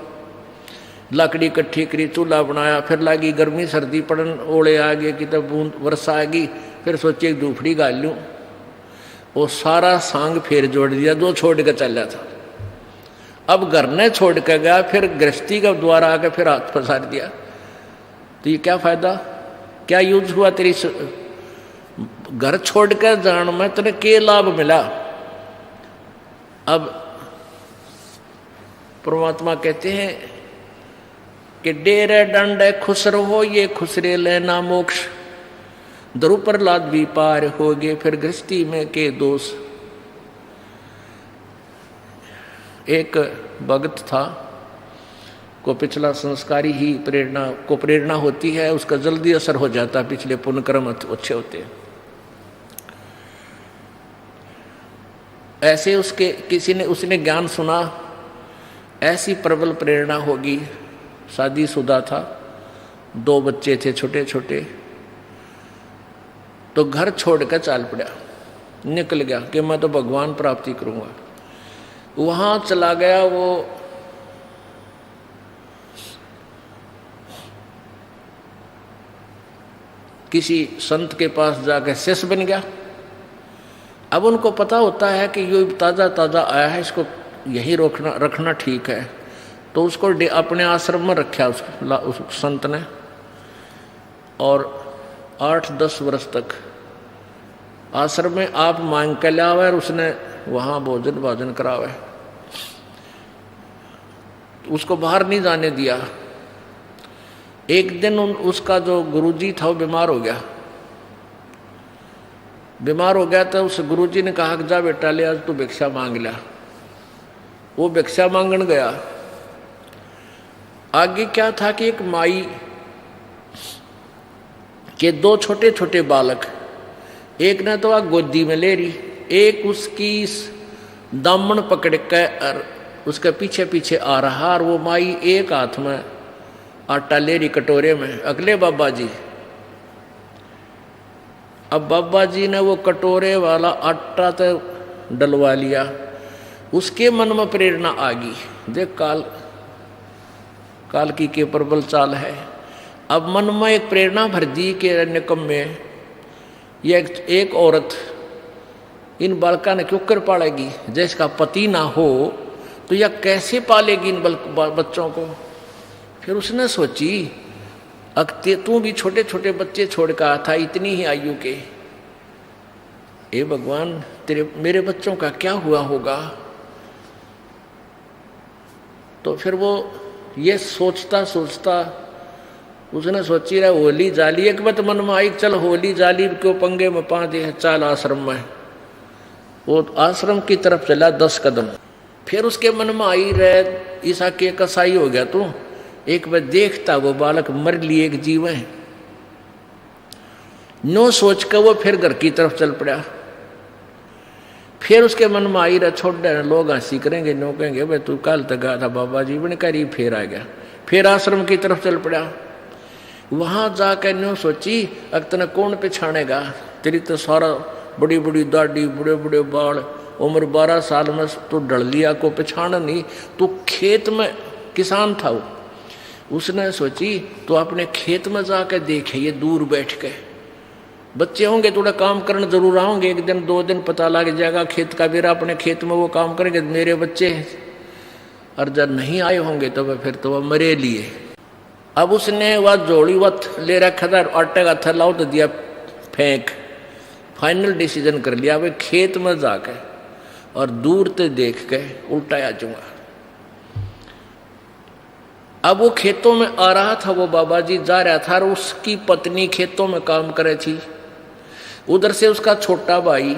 लकड़ी इकट्ठी करी, चूल्हा बनाया, फिर लगी गर्मी सर्दी पड़न, ओले आ गए कि तब बूंद वर्षा आ गई, फिर सोचे धूपड़ी गाल लूँ। वो सारा सांग फिर जोड़ दिया, जो छोड़ कर चला था। अब घर ने छोड़ कर गया, फिर गृहस्थी का द्वारा आकर फिर हाथ फंसा दिया, तो ये क्या फायदा, क्या यूज हुआ? तेरी घर छोड़कर जान में तेरे के लाभ मिला? अब परमात्मा कहते हैं कि डेरे दंड खुश रहो ये खुसरे लेना मोक्ष, ध्रुव प्रहलाद भी पार हो गए फिर गृहस्थी में के दोष। एक भगत था को पिछला संस्कारी ही प्रेरणा होती है, उसका जल्दी असर हो जाता है, पिछले पुण्य कर्म अच्छे होते हैं। ऐसे उसने ज्ञान सुना, ऐसी प्रबल प्रेरणा होगी। शादीशुदा था, 2 बच्चे थे छोटे छोटे, तो घर छोड़कर चाल पड़ा, निकल गया कि मैं तो भगवान प्राप्ति करूंगा। वहां चला गया, वो किसी संत के पास जाकर शिष्य बन गया। अब उनको पता होता है कि ये ताज़ा ताज़ा आया है, इसको यहीं रखना ठीक है, तो उसको अपने आश्रम में रखा उस संत ने, और 8-10 वर्ष तक आश्रम में आप मांग के लावे और उसने वहाँ भोजन करावे, उसको बाहर नहीं जाने दिया। एक दिन उसका जो गुरुजी था वो बीमार हो गया तो उस गुरुजी ने कहा कि जा बेटा ले आज तू भिक्षा मांग लिया। वो भिक्षा मांगन गया। आगे क्या था कि एक माई के 2 छोटे छोटे बालक, एक ने तो गोदी में ले रही, एक उसकी दामन पकड़ के और उसके पीछे पीछे आ रहा, और वो माई एक हाथ में आटा ले रही कटोरे में, अगले बाबा जी। अब बाबा जी ने वो कटोरे वाला आटा तो डलवा लिया, उसके मन में प्रेरणा आ गई, देख काल की के प्रबल चाल है। अब मन में एक प्रेरणा भर दी कि निकम में ये एक औरत इन बालका ने क्यों कर पालेगी, जिसका पति ना हो तो यह कैसे पालेगी इन बच्चों को। फिर उसने सोची अगते तू भी छोटे छोटे बच्चे छोड़ कर आया था इतनी ही आयु के, ए भगवान मेरे बच्चों का क्या हुआ होगा। तो फिर वो ये सोचता उसने सोची रहा होली जाली, एक बात मन में आई, चल होली जाली क्यों पंगे में पा दे, चाल आश्रम में। वो आश्रम की तरफ चला 10 कदम। फिर उसके मन में आई रहे ईसा के कसाई हो गया तू, एक बार देखता वो बालक मर लिए एक जीव है, नो सोच कर वो फिर घर की तरफ चल पड़ा। फिर उसके मन में आई रहा छोड़ दे, लोग हंसी करेंगे, नो कहेंगे भाई तू कल तक गया था बाबा जी बन कर, फिर आ गया। फिर आश्रम की तरफ चल पड़ा। वहां जाकर नो सोची अब तना कौन पछाड़ेगा, तेरी तो सारा बड़ी बड़ी दाढ़ी बड़े बड़े बाल, उम्र 12 साल में तो डर लिया, को पछाड़ नहीं। तू खेत में किसान था वो, उसने सोची तो अपने खेत में जाकर देखे, ये दूर बैठ के बच्चे होंगे थोड़ा काम करने जरूर आओगे, 1 दिन 2 दिन पता लग जाएगा खेत का बेरा, अपने खेत में वो काम करेंगे मेरे बच्चे, और जब नहीं आए होंगे तो फिर तो वह मरे लिए। अब उसने वह जोड़ी वत ले रखा था, आटे का थैला तो दिया फेंक, फाइनल डिसीजन कर लिया भाई खेत में जाकर और दूर से देख के उल्टाया जाऊंगा। अब वो खेतों में आ रहा था, वो बाबा जी जा रहा था और उसकी पत्नी खेतों में काम करे थी। उधर से उसका छोटा भाई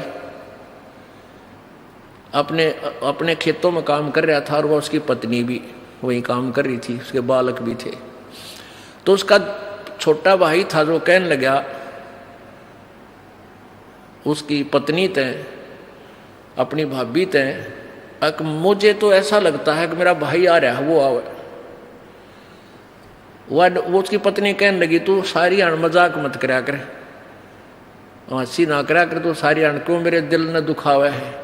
अपने खेतों में काम कर रहा था और वो उसकी पत्नी भी वही काम कर रही थी, उसके बालक भी थे। तो उसका छोटा भाई था जो कहने लगा उसकी पत्नी तय, अपनी भाभी तय, मुझे तो ऐसा लगता है कि मेरा भाई आ रहा है, वो आवे। वो उसकी पत्नी कहने लगी तू सारी आण मजाक मत करा कर, हंसी ना करा कर, तो सारी आण क्यों मेरे दिल ने दुखावे है।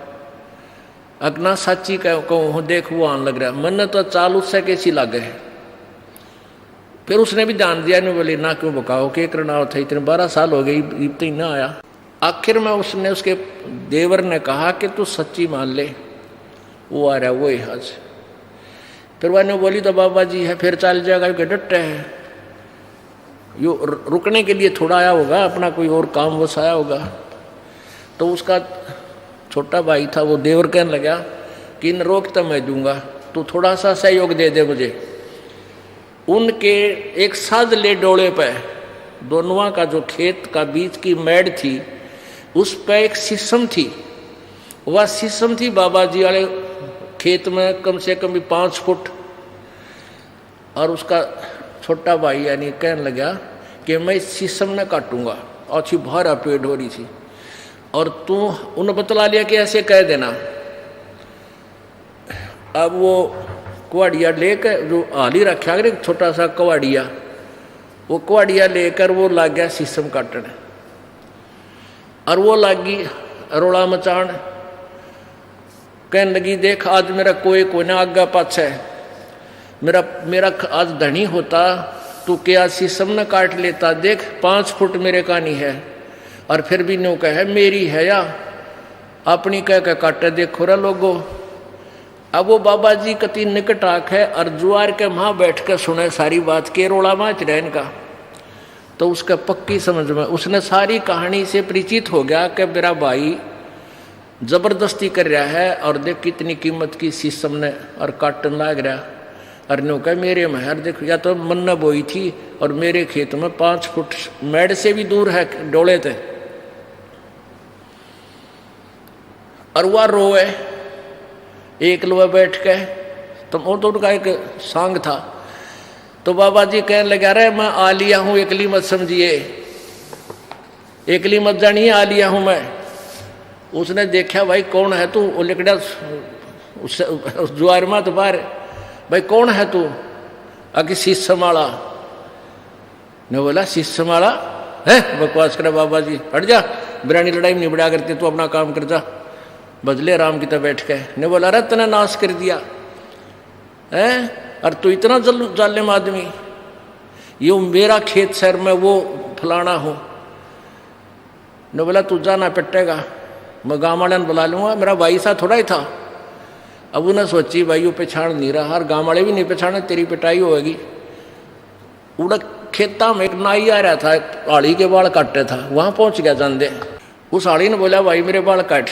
अगना सच्ची कहूँ देख वो आने लग रहा, मन तो चाल उससे कैसी लागे है। फिर उसने भी ध्यान दिया, नहीं बोली ना क्यों बकाओ के करना था, इतने 12 साल हो गई इब तो ना आया। आखिर में उसने उसके देवर ने कहा कि तू सच्ची मान ले वो आ रहा वो ही आज। फिर वह ने बोली तो बाबा जी है, फिर चल जाएगा कि डटे है, यो रुकने के लिए थोड़ा आया होगा, अपना कोई और काम वसाया होगा। तो उसका छोटा भाई था वो देवर कहने लगा कि इन रोक तो मैं दूंगा, तू थोड़ा सा सहयोग दे दे मुझे। उनके एक साज ले डोले पे दोनों का जो खेत का बीच की मैड थी उस पर एक शीशम थी। वह शीशम थी बाबा जी वाले खेत में कम से कम भी 5 फुट। और उसका छोटा भाई यानी कहने लगा कि मैं इस शीशम ने काटूंगा। अच्छी भारा पेड़ हो रही थी और तू उन्हें बतला लिया कि ऐसे कह देना। अब वो कुआड़िया लेकर जो हाली रखा एक छोटा सा कुआड़िया, वो कुआड़िया लेकर वो लाग गया शीशम काटने। और वो लागी रोड़ा मचान, कहने लगी देख आज मेरा कोई ना आगा पाछे, मेरा आज धनी होता तू क्या शीशम न काट लेता। देख 5 फुट मेरे कानी है और फिर भी न्यू कहे मेरी है या अपनी कह के काटे देखो रे लोगो। अब वो बाबा जी कति निकट आंख है और जुआर के वहां बैठ कर सुने सारी बात के रोड़ा माच रहे इनका। तो उसका पक्की समझ में उसने सारी कहानी से परिचित हो गया कि मेरा भाई जबरदस्ती कर रहा है और देख कितनी कीमत की शीशम ने और काटन लाग रहा। और न्यू कह मेरे में यार देखो या तो मन्ना बोई थी और मेरे खेत में 5 फुट मेड़ से भी दूर है डोले थे। और वह रोए एक लोहे बैठ के, तो वो तो उनका एक सांग था। तो बाबा जी कहने लगा रहे मैं आ लिया हूं, एकली मत समझिए, एकली मत जानिए, आ लिया हूं मैं। उसने देखा भाई कौन है तू, वो लिकड़ा उस जुआर में तो बाहर, भाई कौन है तू? आगे शीशम वाला ने बोला शीशम वाला है, बकवास करे बाबा जी, हट जा, बिरानी लड़ाई में नहीं बढ़ा करते, तू अपना काम कर जा। बजले राम की तरह बैठ के ने बोला अरे तने नाश कर दिया है, और तू इतना जालिम आदमी, ये मेरा खेत शहर में वो फलाना हो। ने बोला तू जाना पिटेगा, मैं गाँव वाले बुला लूंगा, मेरा भाई सा थोड़ा ही था। अब उन्हें सोची भाई वो पहचान नहीं रहा, हर गाँव वाले भी नहीं पहचाने, तेरी पिटाई होगी। उड़ा खेता में एक नाई आ रहा था, आड़ी के बाल काटते था, वहां पहुंच गया जानदे। उस आड़ी ने बोला भाई मेरे बाल काट।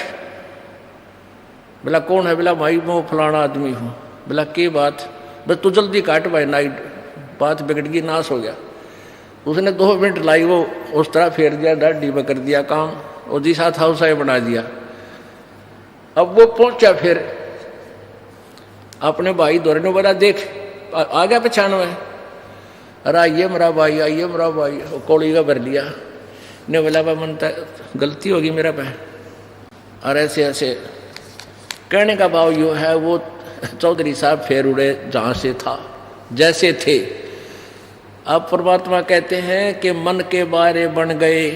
बोला कौन है? बोला भाई मैं फलाना आदमी हूँ। बोला की बात? बस तू जल्दी काट भाई, नाई बात बिगड़ गई, नाश हो गया। उसने 2 मिनट लाई, वो उस तरह फेर दिया, डाढ़ी में कर दिया काम, और जी साथ हाउस बना दिया। अब वो पहुंचा फिर अपने भाई दौरे ने बोला देख आ गया पहचान में, अरे आइए मेरा भाई, आइए मेरा भाई, कोड़ी का भर लिया। ने बोला भाई मन गलती होगी मेरा पे। और ऐसे ऐसे कहने का भाव यो है, वो चौधरी साहब फेर उड़े जहाँ से था जैसे थे। अब परमात्मा कहते हैं कि मन के बारे बन गए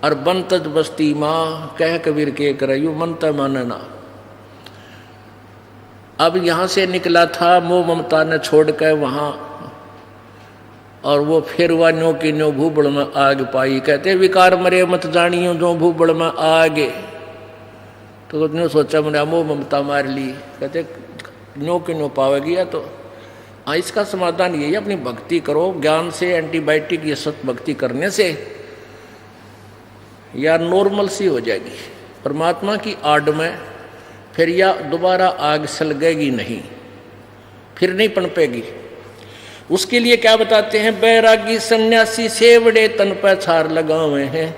और बनतज बस्ती माँ, कह कबीर के करयू मन त मानना। अब यहाँ से निकला था मोह ममता ने छोड़ कर वहाँ, और वो फिर हुआ न्यो की न्यो भूबड़ में आग पाई। कहते विकार मरे मत जानियो जो भूबड़ में आगे। तो न्यो सोचा मैंने मोह ममता मार ली, कहते न्यो की न्यो पावेगी। या तो इसका समाधान यही है, अपनी भक्ति करो ज्ञान से, एंटीबायोटिक ये सत भक्ति करने से या नॉर्मल सी हो जाएगी परमात्मा की आड़ में। फिर या दोबारा आग सलगेगी नहीं, फिर नहीं पनपेगी। उसके लिए क्या बताते हैं, बैरागी सन्यासी सेवड़े तन पर छार लगावे हैं।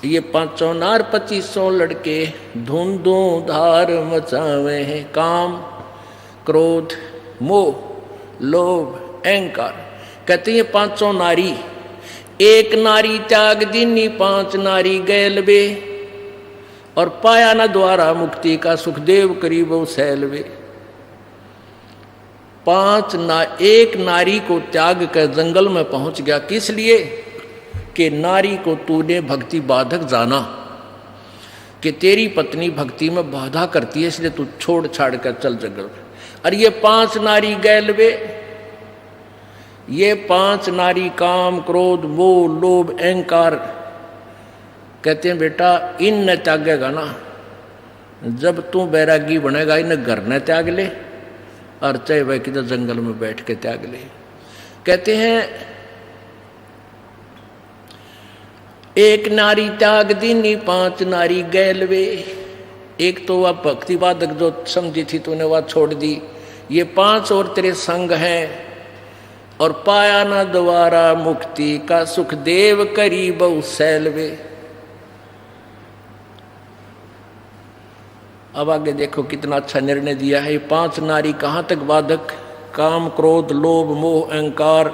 ये 500 नार 2500 लड़के धुंधों धार मचावे हैं। काम क्रोध मोह लोभ अहंकार, कहते हैं 500 नारी, एक नारी त्याग दीनी 5 नारी गैल बे, और पाया न द्वारा मुक्ति का सुखदेव करीब सैलवे। 1 नारी को त्याग कर जंगल में पहुंच गया, किस लिए? कि नारी को तूने भक्ति बाधक जाना, कि तेरी पत्नी भक्ति में बाधा करती है, इसलिए तू छोड़ छाड़ कर चल जंगल में। और ये 5 नारी गैलवे, ये 5 नारी काम क्रोध मोह लोभ अहंकार, कहते हैं बेटा इन न त्यागेगा ना, जब तू बैरागी बनेगा इन घर न त्याग ले, और चाहे वह किधर जंगल में बैठ के त्याग ले। कहते हैं 1 नारी त्याग दीनी 5 नारी गैलवे। एक तो वह भक्तिवादक जो समझी थी तूने वह छोड़ दी, ये 5 और तेरे संग हैं, और पाया ना दोबारा मुक्ति का सुख देव करी बहु सैलवे। अब आगे देखो कितना अच्छा निर्णय दिया है। 5 नारी कहाँ तक बाधक? काम, क्रोध, लोभ, मोह, अहंकार,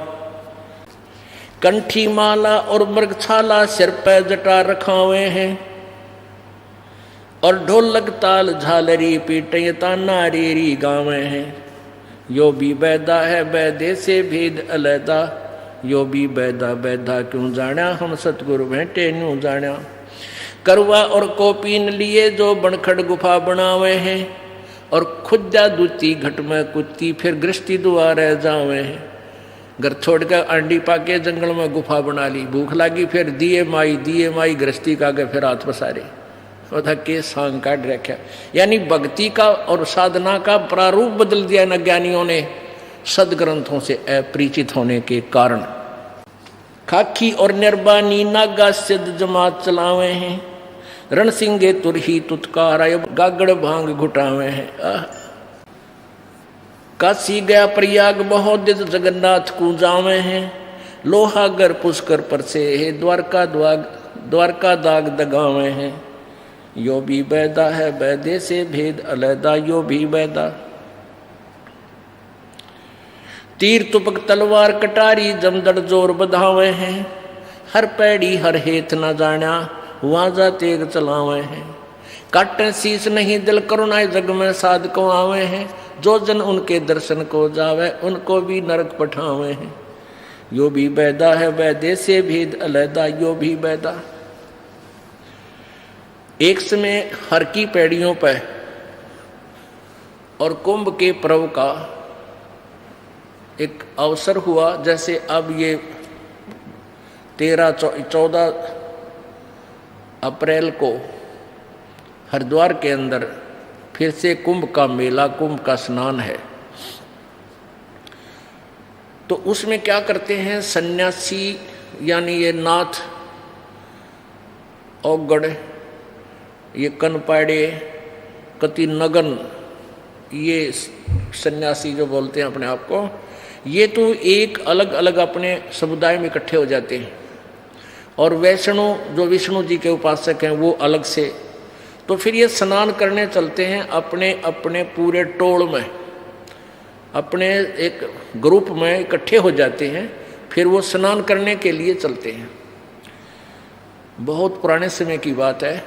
कंठी माला और मृगछाला सिर पे जटा रखावे हैं, और ढोलक ताल झालरी पीटे ताना रेरी गावे हैं। यो भी बैदा है बैदे से भेद अलैदा, यो भी बैदा बैदा क्यों जाना, हम सतगुरु भेंटे न्यू जाना। करवा और कोपीन लिए जो बनखड़ गुफा बनावे हैं, और खुदा दूती घट में कुत्ती फिर गृष्टि दुआरे जावे हैं। घर छोड़ कर अंडी पाके जंगल में गुफा बना ली, भूख लगी फिर दिए माई गृहस्थी का गए फिर हाथ पसारे, के सांग काट रखा। यानी भक्ति का और साधना का प्रारूप बदल दिया न ज्ञानियों ने, सदग्रंथों से अपरिचित होने के कारण। खाकी और निर्बानी नागा सिद्ध जमात चलावे हैं, रणसिंगे तुरही तुतकार गागड़ भांग घुटावे हैं। काशी गया प्रयाग बहुत दित जगन्नाथ को जावे हैं, लोहागर पुष्कर पर से है द्वारका दाग दगावे हैं। यो भी बैदा है बैदे से भेद अलैदा, यो भी बैदा। तीर तुपक तलवार कटारी जमदड़ जोर बधावे हैं, हर पैड़ी हर हेत न जाना वाजा तेग चलावे हैं। काटे शीस नहीं दिल करुणाए जग में साध को आवे हैं, जो जन उनके दर्शन को जावे उनको भी नरक पठावे हैं। यो भी बैदा है बैदे से भेद अलैदा, यो भी बैदा। एक समय हर की पैड़ियों पर और कुंभ के पर्व का एक अवसर हुआ। जैसे अब ये 13-14 अप्रैल को हरिद्वार के अंदर फिर से कुंभ का मेला, कुंभ का स्नान है। तो उसमें क्या करते हैं सन्यासी, यानी ये नाथ औगड़, ये कनपाड़े, कति नगन, ये सन्यासी जो बोलते हैं अपने आप को, ये तो एक अलग अलग अपने समुदाय में इकट्ठे हो जाते हैं। और वैष्णव जो विष्णु जी के उपासक हैं वो अलग से। तो फिर ये स्नान करने चलते हैं अपने अपने पूरे टोल में, अपने एक ग्रुप में इकट्ठे हो जाते हैं, फिर वो स्नान करने के लिए चलते हैं। बहुत पुराने समय की बात है।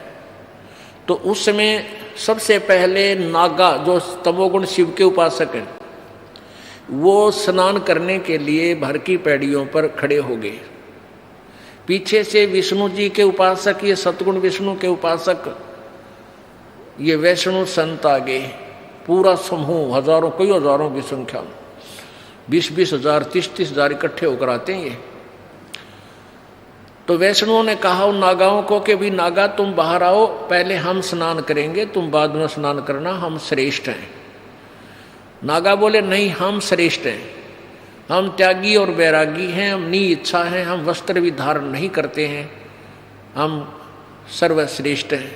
तो उस समय सबसे पहले नागा जो तमोगुण शिव के उपासक हैं वो स्नान करने के लिए भर की पैड़ियों पर खड़े हो गए। पीछे से विष्णु जी के उपासक, ये सतगुण विष्णु के उपासक, ये वैष्णव संत आ गए। पूरा समूह, हजारों, कई हजारों की संख्या में, 20-20 हजार, 30-30 हजार इकट्ठे होकर आते हैं ये। तो वैष्णवों ने कहा उन नागाओं को कि भी नागा तुम बाहर आओ, पहले हम स्नान करेंगे, तुम बाद में स्नान करना, हम श्रेष्ठ हैं। नागा बोले नहीं, हम श्रेष्ठ हैं, हम त्यागी और बैरागी हैं, हम नी इच्छा हैं, हम वस्त्र भी धारण नहीं करते हैं, हम सर्वश्रेष्ठ हैं।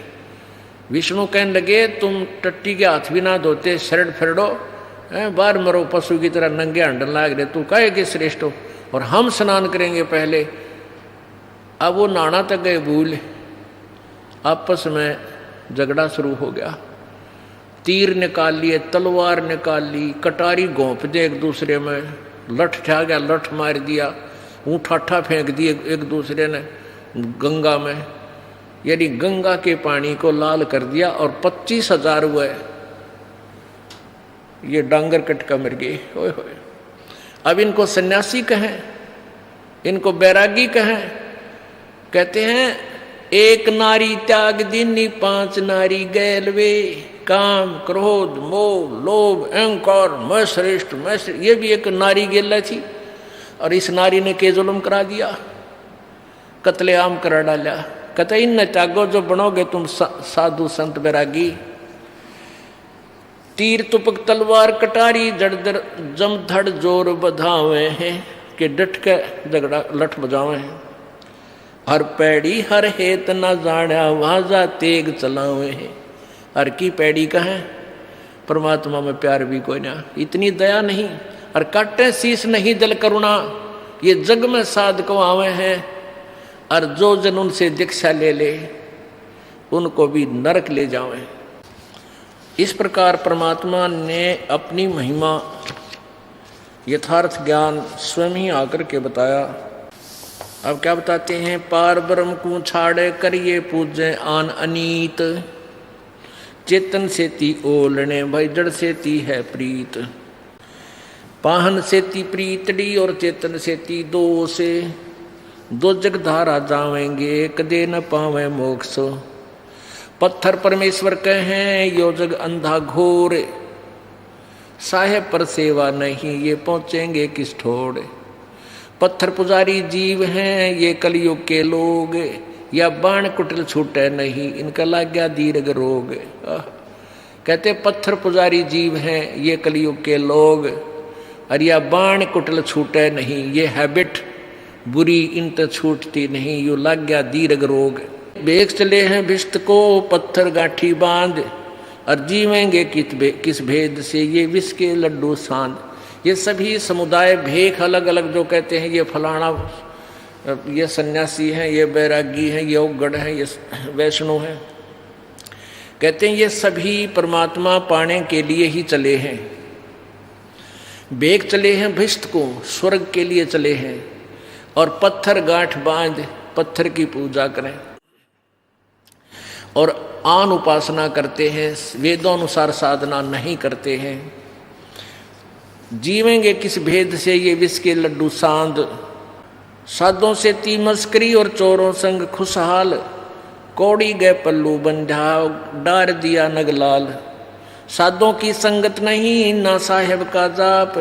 विष्णु कहने लगे तुम टट्टी के हाथ भी ना धोते, शरण फिरडो, बाहर मरो पशु की तरह नंगे हंडन लाग रहे, तू कहे कि श्रेष्ठ हो, और हम स्नान करेंगे पहले। अब वो नहाना तक गए भूल, आपस में झगड़ा शुरू हो गया। तीर निकाल लिए, तलवार निकाल ली, कटारी घोंप दे एक दूसरे में, लठ ठा गया, लठ मार दिया, ऊँठाठा फेंक दिए एक दूसरे ने गंगा में, यानी गंगा के पानी को लाल कर दिया। और 25,000 हुए, ये डांगर कटका मर गए। ओए होए। अब इनको सन्यासी कहें, इनको बैरागी कहें? कहते हैं एक नारी त्याग दीनी 5 नारी गैल वे, काम, क्रोध, मोह, लोभ, अहंकार, मैं श्रेष्ठ, मैं श्रेष्ठ। ये भी एक नारी गेला थी, और इस नारी ने के जुल्म करा दिया, कत्लेआम करा डाला। कहते इन त्यागो जो बनोगे तुम साधु संत बैरागी। तीर तुपक तलवार कटारी जड़दर जमधड़ जोर बधावे हैं, कि डट के झगड़ा लठ बजावे हैं। हर पैड़ी हर हेत न जाना वाजा तेग चलावे हैं। हर की पैड़ी का है, परमात्मा में प्यार भी कोई ना, इतनी दया नहीं। और काटे शीश नहीं जल करुणा, ये जग में साधक आवे हैं, और जो जन उनसे दीक्षा ले ले उनको भी नरक ले जावे। इस प्रकार परमात्मा ने अपनी महिमा यथार्थ ज्ञान स्वयं ही आकर के बताया। अब क्या बताते हैं, पार ब्रह्म को छाड़े करिए पूजे आन अनीत, चेतन से ती ओलने भाई जड़ से ती है प्रीत, पाहन से ती प्रीतड़ी और चेतन से ती दो से, दो जग धारा जावेंगे कदे न पावे मोक्ष, पत्थर परमेश्वर कहें यो जग अंधा घोर, साहेब पर सेवा नहीं ये पहुंचेंगे किस ठोड़, पत्थर पुजारी जीव हैं ये कलयुग के लोग, या बाण कुटिल छूटे नहीं इनका लग गया दीर्घ रोग। कहते पत्थर पुजारी जीव हैं ये कलयुग के लोग, और या बाण कुटिल छूटे नहीं, ये हैबिट बुरी इन तो छूटती नहीं, यू लग गया दीर्घ रोग। बेग चले हैं भिष्ट को पत्थर गाठी बांध, और जीवेंगे किस भेद से ये विष के लड्डू सांध। ये सभी समुदाय भेख अलग अलग जो कहते हैं, ये फलाना ये सन्यासी हैं, ये बैरागी हैं, ये उगड़ हैं, ये वैष्णव हैं, कहते हैं ये सभी परमात्मा पाने के लिए ही चले हैं। बेग चले हैं भिष्ट को, स्वर्ग के लिए चले हैं, और पत्थर गांठ बांध पत्थर की पूजा करें, और आन उपासना करते हैं, वेदोनुसार साधना नहीं करते हैं। जीवेंगे किस भेद से ये विष के लड्डू सांध, साधों से ती मस्करी और चोरों संग खुशहाल, कौड़ी गए पल्लू बंधा डार दिया नगलाल, साधों की संगत नहीं ना साहेब का जाप,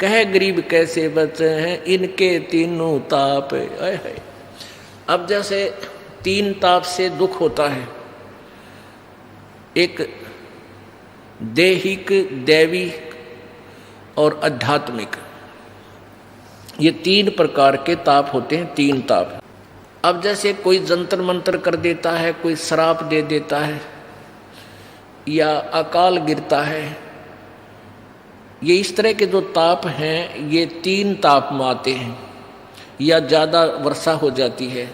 कहे गरीब कैसे बचे हैं इनके तीनों ताप। अब जैसे तीन ताप से दुख होता है, एक देहिक, दैविक और आध्यात्मिक, ये तीन प्रकार के ताप होते हैं, तीन ताप। अब जैसे कोई जंतर मंतर कर देता है, कोई श्राप दे देता है, या अकाल गिरता है, ये इस तरह के जो ताप हैं ये तीन ताप में आते हैं, या ज़्यादा वर्षा हो जाती है।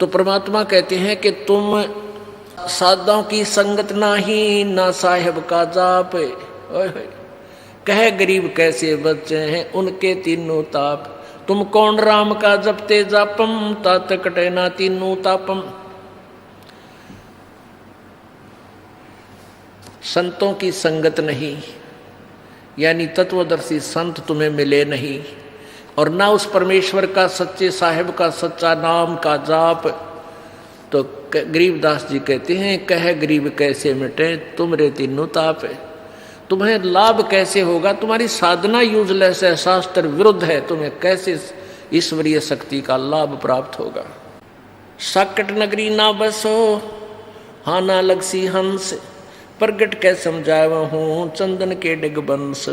तो परमात्मा कहते हैं कि तुम साधुओं की संगत नाही ना साहेब का जाप, कहे गरीब कैसे बचे हैं उनके तीनों ताप, तुम कौन राम का जपते जापम तात कटे ना तीनों तापम। संतों की संगत नहीं, यानी तत्वदर्शी संत तुम्हें मिले नहीं, और ना उस परमेश्वर का सच्चे साहिब का सच्चा नाम का जाप। तो गरीबदास जी कहते हैं कह गरीब कैसे मिटे तुमरे तीनों ताप, तुम्हें लाभ कैसे होगा, तुम्हारी साधना यूजलेस है, शास्त्र विरुद्ध है, तुम्हें कैसे ईश्वरीय शक्ति का लाभ प्राप्त होगा। साकट नगरी ना बसो हाँ ना लगसी हंस, प्रगट के समझाव हूँ चंदन के डिगबंस।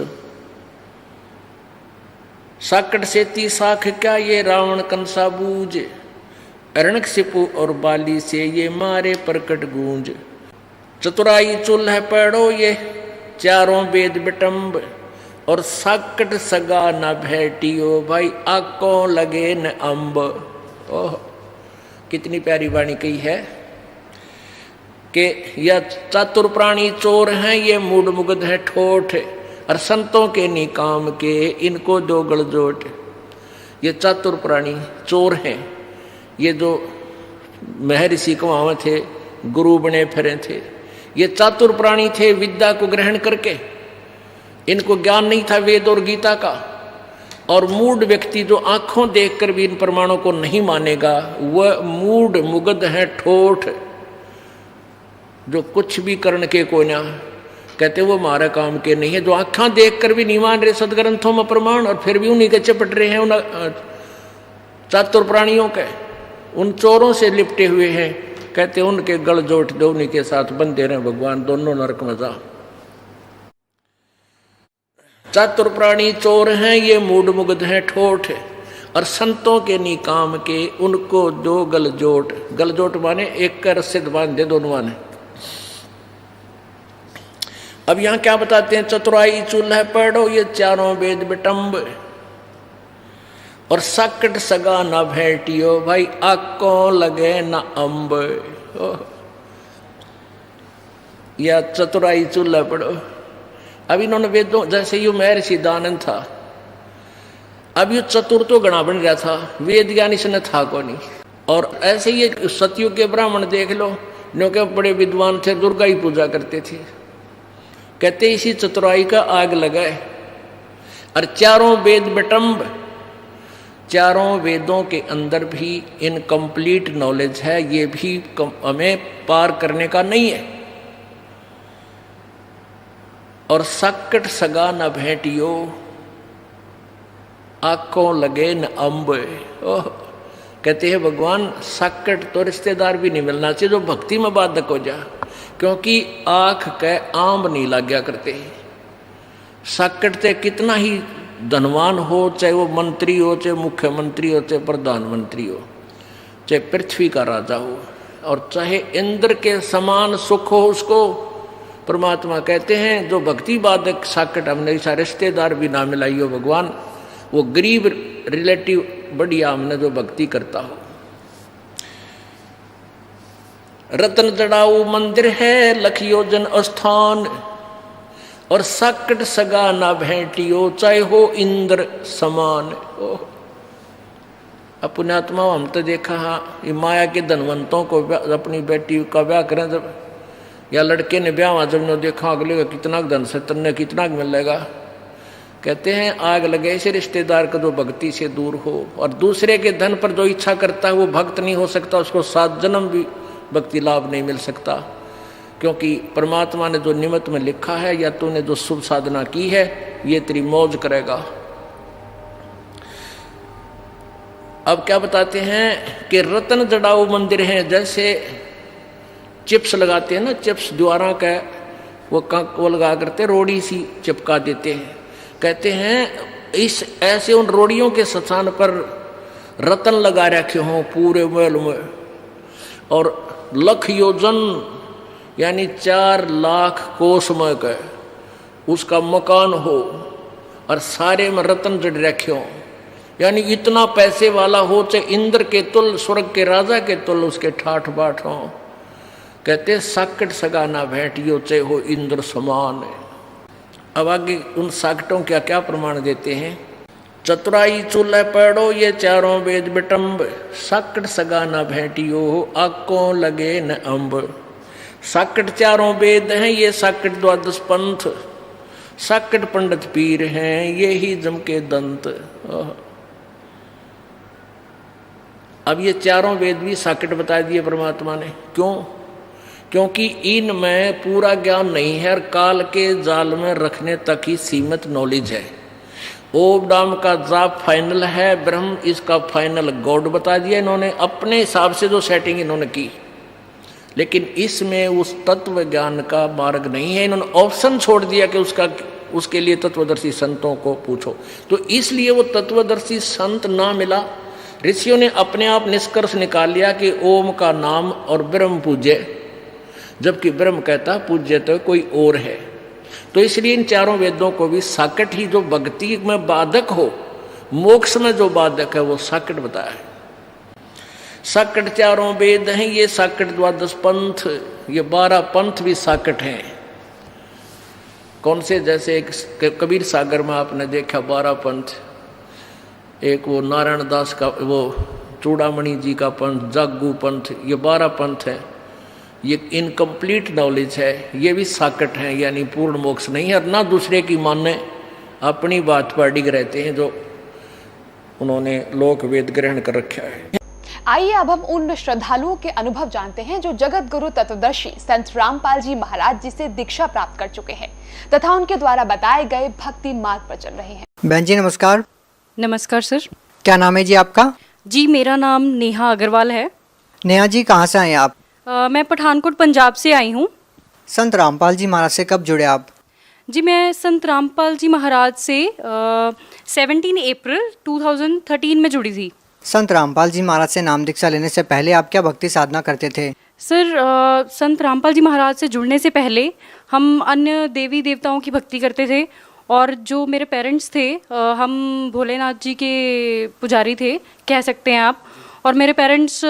साकट से ती साख क्या ये रावण कंसा बूझ, अरणक सिपु और बाली से ये मारे प्रकट गूंज। चतुराई चूल्ह पैड़ो ये चारों वेद बिटम्ब, और साकट सगा न भेटियो भाई आकों लगे न अम्ब। ओह कितनी प्यारी वाणी कही है कि यह चातुर प्राणी चोर हैं ये मूड मुग्ध है ठोठ, और संतों के निकाम के इनको दो गलजोट। ये चातुर प्राणी चोर हैं, ये जो महर्षि कुमाव थे गुरु बने फिरे थे, ये चातुर प्राणी थे विद्या को ग्रहण करके, इनको ज्ञान नहीं था वेद और गीता का। और मूढ़ व्यक्ति जो आंखों देखकर भी इन प्रमाणों को नहीं मानेगा वह मूढ़ मुग्ध है ठोठ, जो कुछ भी करने के को ना कहते वो हमारे काम के नहीं है, जो आंखें देखकर भी नहीं मान रहे सदग्रंथों में प्रमाण, और फिर भी उन्हीं के चपट रहे हैं उन चातुर प्राणियों के, उन चोरों से लिपटे हुए हैं। कहते उनके गल जोट दो, उन्हीं के साथ बंदे रहे भगवान, दोनों नरक में जा। चातुर प्राणी चोर हैं ये मूढ़ मुग्ध हैं ठोठ, और संतों के निकाम के उनको दो गलजोट। गलजोट माने एक कर सिद्ध बांध दे दोनों माने। अब यहां क्या बताते हैं, चतुराई चूल्हे पढ़ो ये चारों वेद बिटम्ब, और सकट सगा न भेटियो भाई आको लगे न अम्ब। या चतुराई चूल्हा पढ़ो। अब इन्होंने वेदों, जैसे यू महर्षि दानंद था, अब यू चतुर तो गणा बन गया था, वेद ज्ञान इसने था को नहीं। और ऐसे ही सतयुग के ब्राह्मण देख लो, जो के बड़े विद्वान थे, दुर्गा ही पूजा करते थे। कहते इसी चतुराई का आग लगाए, और चारों वेद बिटम्ब, चारों वेदों के अंदर भी इनकम्प्लीट नॉलेज है, ये भी हमें पार करने का नहीं है। और सकट सगा न भेटियो आंखों लगे न अम्ब। ओह, कहते हैं भगवान सकट तो रिश्तेदार भी नहीं मिलना चाहिए जो भक्ति में बाधक हो जा, क्योंकि आंख के आंब नहीं लग गया करते। सकट से कितना ही धनवान हो, चाहे वो मंत्री हो, चाहे मुख्यमंत्री हो, चाहे प्रधानमंत्री हो, चाहे पृथ्वी का राजा हो, और चाहे इंद्र के समान सुख हो उसको, परमात्मा कहते हैं जो भक्ति बाधक साकट हमने ऐसा रिश्तेदार भी ना मिलाइयो भगवान, वो गरीब रिलेटिव बढ़िया हमने जो भक्ति करता हो। रत्न जड़ाऊ मंदिर है लखियो जन स्थान, और सकट सगा ना भेटियो चाहे हो इंद्र समान। पुण्यात्मा हम तो देखा हाँ, ये माया के धनवंतों को अपनी बेटी का ब्याह करें जब, या लड़के ने ब्याह जब ने देखा अगले का कितना धन से तन्ने कितना मिलेगा। कहते हैं आग लगे ऐसे रिश्तेदार का जो भक्ति से दूर हो, और दूसरे के धन पर जो इच्छा करता है वो भक्त नहीं हो सकता, उसको 7 जन्म भी भक्ति लाभ नहीं मिल सकता, क्योंकि परमात्मा ने जो निमित्त में लिखा है या तूने जो शुभ साधना की है ये तेरी मौज करेगा। अब क्या बताते हैं कि रत्न जड़ाऊ मंदिर हैं, जैसे चिप्स लगाते हैं ना, चिप्स द्वारा का वो लगा करते रोड़ी सी चिपका देते हैं। कहते हैं इस ऐसे उन रोड़ियों के स्थान पर रतन लगा रखे हों पूरे महल में, और लख योजन यानी 4 लाख कोसमय का उसका मकान हो, और सारे में रतन जड़ रखे हों, यानी इतना पैसे वाला हो, चाहे इंद्र के तुल, स्वर्ग के राजा के तुल उसके ठाठ बाट हों। कहते साकट सगा ना भेटियो चाहे हो इंद्र समान। अब आगे उन साकटों क्या क्या प्रमाण देते हैं। चतुराई चूल्हे पढ़ो ये चारों वेद बिटम्ब, साकट सगा ना भेटियो आंखों लगे न अम्ब। साकट चारों वेद हैं ये साकट द्वादश पंथ, साकट पंडित पीर हैं ये ही जम के दंत। अब ये चारों वेद भी साकट बता दिए परमात्मा ने। क्यों? क्योंकि इनमें पूरा ज्ञान नहीं है और काल के जाल में रखने तक ही सीमित नॉलेज है। ओम डाम का जाप फाइनल है, ब्रह्म इसका फाइनल गॉड बता दिया इन्होंने, अपने हिसाब से जो सेटिंग इन्होंने की, लेकिन इसमें उस तत्व ज्ञान का मार्ग नहीं है। इन्होंने ऑप्शन छोड़ दिया कि उसके लिए तत्वदर्शी संतों को पूछो, तो इसलिए वो तत्वदर्शी संत ना मिला। ऋषियों ने अपने आप निष्कर्ष निकाल लिया कि ओम का नाम और ब्रह्म पूज्य, जबकि ब्रह्म कहता पूज्य तो कोई और है। तो इसलिए इन चारों वेदों को भी साकट ही, जो भक्ति में बाधक हो, मोक्ष में जो बाधक है वो साकट बताया है। साकट चारों वेद हैं ये साकट द्वादश पंथ, ये 12 पंथ भी साकट हैं। कौन से? जैसे एक कबीर सागर में आपने देखा 12 पंथ, एक वो नारायण दास का, वो चूड़ामणि जी का पंथ, जागू पंथ, ये 12 पंथ है। ये इनकम्प्लीट नॉलेज है, ये भी साकट हैं, यानी पूर्ण मोक्ष नहीं है। और ना दूसरे की मानने, अपनी बात पर अडिग रहते हैं जो उन्होंने लोक वेद ग्रहण कर रखा है। आइए अब हम उन श्रद्धालुओं के अनुभव जानते हैं जो जगत गुरु तत्वदर्शी संत रामपाल जी महाराज जी से दीक्षा प्राप्त कर चुके हैं तथा उनके द्वारा बताए गए भक्ति मार्ग पर चल रहे हैं। बहन जी नमस्कार। नमस्कार सर। क्या नाम है जी आपका? जी मेरा नाम नेहा अग्रवाल है। नेहा जी कहाँ से आए आप? मैं पठानकोट पंजाब से आई हूँ। संत रामपाल जी महाराज से कब जुड़े आप? जी मैं संत रामपाल जी महाराज से 17 अप्रैल 2013 में जुड़ी थी। संत रामपाल जी महाराज से नाम दीक्षा लेने से पहले आप क्या भक्ति साधना करते थे? सर संत रामपाल जी महाराज से जुड़ने से पहले हम अन्य देवी देवताओं की भक्ति करते थे। और जो मेरे पेरेंट्स थे हम भोलेनाथ जी के पुजारी थे, कह सकते हैं आप। और मेरे पेरेंट्स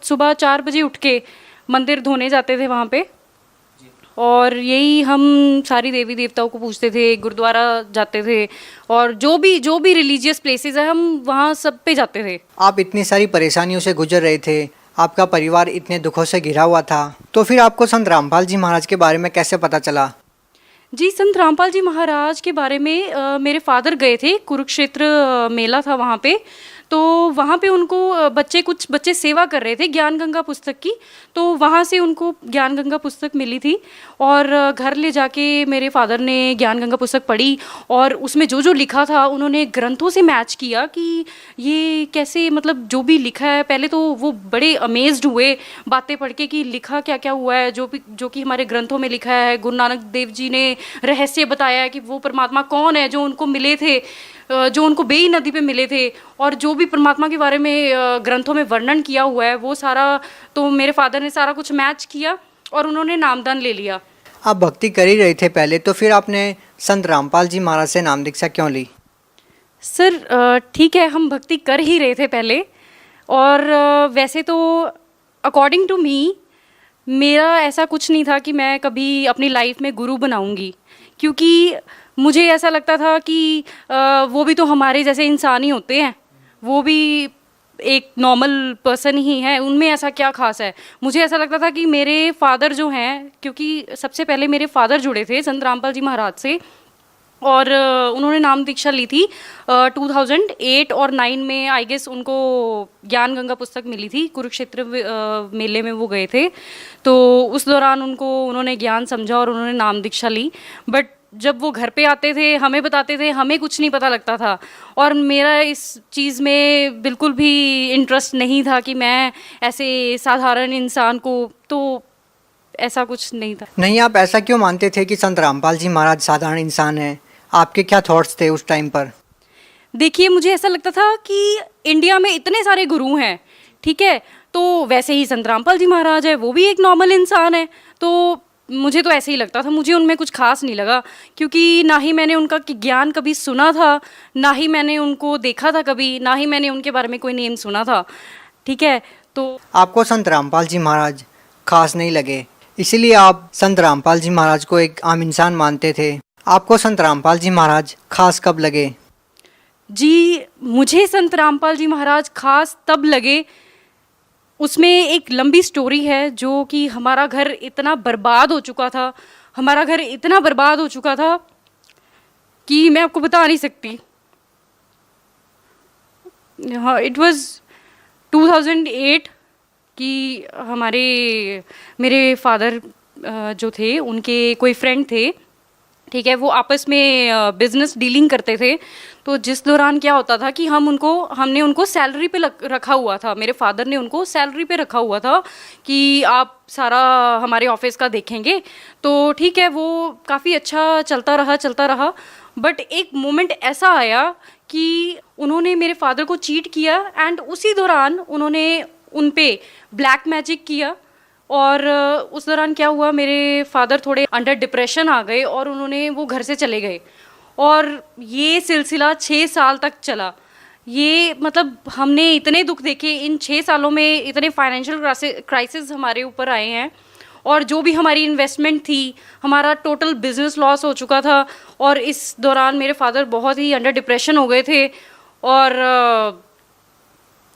सुबह 4 बजे उठ के मंदिर धोने जाते थे वहाँ पे। और यही हम सारी देवी देवताओं को पूछते थे, गुरुद्वारा जाते थे, और जो भी रिलीजियस प्लेसेस है हम वहाँ सब पे जाते थे। आप इतनी सारी परेशानियों से गुजर रहे थे, आपका परिवार इतने दुखों से घिरा हुआ था, तो फिर आपको संत रामपाल जी महाराज के बारे में कैसे पता चला? जी, संत रामपाल जी महाराज के बारे में मेरे फादर गए थे, कुरुक्षेत्र मेला था वहाँ पे। तो वहाँ पे उनको कुछ बच्चे सेवा कर रहे थे ज्ञान गंगा पुस्तक की, तो वहाँ से उनको ज्ञान गंगा पुस्तक मिली थी। और घर ले जाके मेरे फादर ने ज्ञान गंगा पुस्तक पढ़ी, और उसमें जो जो लिखा था उन्होंने ग्रंथों से मैच किया कि ये कैसे, मतलब जो भी लिखा है, पहले तो वो बड़े अमेज्ड हुए बातें पढ़ के कि लिखा क्या क्या हुआ है, जो कि हमारे ग्रंथों में लिखा है। गुरु नानक देव जी ने रहस्य बताया है कि वो परमात्मा कौन है जो उनको मिले थे, जो उनको बेई नदी पे मिले थे, और जो भी परमात्मा के बारे में ग्रंथों में वर्णन किया हुआ है वो सारा, तो मेरे फादर ने सारा कुछ मैच किया और उन्होंने नामदान ले लिया। आप भक्ति कर ही रहे थे पहले, तो फिर आपने संत रामपाल जी महाराज से नाम दीक्षा क्यों ली? सर ठीक है, हम भक्ति कर ही रहे थे पहले, और वैसे तो अकॉर्डिंग टू मी मेरा ऐसा कुछ नहीं था कि मैं कभी अपनी लाइफ में गुरु बनाऊंगी, क्योंकि मुझे ऐसा लगता था कि वो भी तो हमारे जैसे इंसान ही होते हैं, वो भी एक नॉर्मल पर्सन ही है, उनमें ऐसा क्या खास है। मुझे ऐसा लगता था कि मेरे फादर जो हैं, क्योंकि सबसे पहले मेरे फादर जुड़े थे संत रामपाल जी महाराज से, और उन्होंने नाम दीक्षा ली थी 2008 और 9 में, आई गेस उनको ज्ञान गंगा पुस्तक मिली थी, कुरुक्षेत्र मेले में वो गए थे। तो उस दौरान उन्होंने ज्ञान समझा और उन्होंने नाम दीक्षा ली। बट जब वो घर पे आते थे, हमें बताते थे, हमें कुछ नहीं पता लगता था, और मेरा इस चीज़ में बिल्कुल भी इंटरेस्ट नहीं था कि मैं ऐसे साधारण इंसान को, तो ऐसा कुछ नहीं था। नहीं, आप ऐसा क्यों मानते थे कि संत रामपाल जी महाराज साधारण इंसान हैं? आपके क्या थॉट्स थे उस टाइम पर? देखिए, मुझे ऐसा लगता था कि इंडिया में इतने सारे गुरु हैं, ठीक है, तो वैसे ही संत रामपाल जी महाराज है, वो भी एक नॉर्मल इंसान है। तो मुझे तो ऐसे ही लगता था, मुझे उनमें कुछ खास नहीं लगा, क्योंकि ना ही मैंने उनका ज्ञान कभी सुना था, ना ही मैंने उनको देखा था कभी, ना ही मैंने उनके बारे में कोई नेम सुना था, ठीक है। तो आपको संत रामपाल जी महाराज खास नहीं लगे, इसीलिए आप संत रामपाल जी महाराज को एक आम इंसान मानते थे। आपको संत रामपाल जी महाराज खास कब लगे? जी, मुझे संत रामपाल जी महाराज खास तब लगे, उसमें एक लंबी स्टोरी है, जो कि हमारा घर इतना बर्बाद हो चुका था, हमारा घर इतना बर्बाद हो चुका था कि मैं आपको बता नहीं सकती। हाँ, इट वाज 2008 कि मेरे फादर जो थे, उनके कोई फ्रेंड थे, ठीक है, वो आपस में बिजनेस डीलिंग करते थे। तो जिस दौरान क्या होता था कि हमने उनको सैलरी पे रखा हुआ था, मेरे फादर ने उनको सैलरी पे रखा हुआ था कि आप सारा हमारे ऑफिस का देखेंगे। तो ठीक है, वो काफ़ी अच्छा चलता रहा। बट एक मोमेंट ऐसा आया कि उन्होंने मेरे फादर को चीट किया, एंड उसी दौरान उन्होंने उन पे ब्लैक मैजिक किया। और उस दौरान क्या हुआ, मेरे फादर थोड़े अंडर डिप्रेशन आ गए और वो घर से चले गए। और ये सिलसिला 6 साल तक चला। ये मतलब हमने इतने दुख देखे इन 6 सालों में, इतने फाइनेंशियल क्राइसिस हमारे ऊपर आए हैं, और जो भी हमारी इन्वेस्टमेंट थी, हमारा टोटल बिजनेस लॉस हो चुका था। और इस दौरान मेरे फादर बहुत ही अंडर डिप्रेशन हो गए थे, और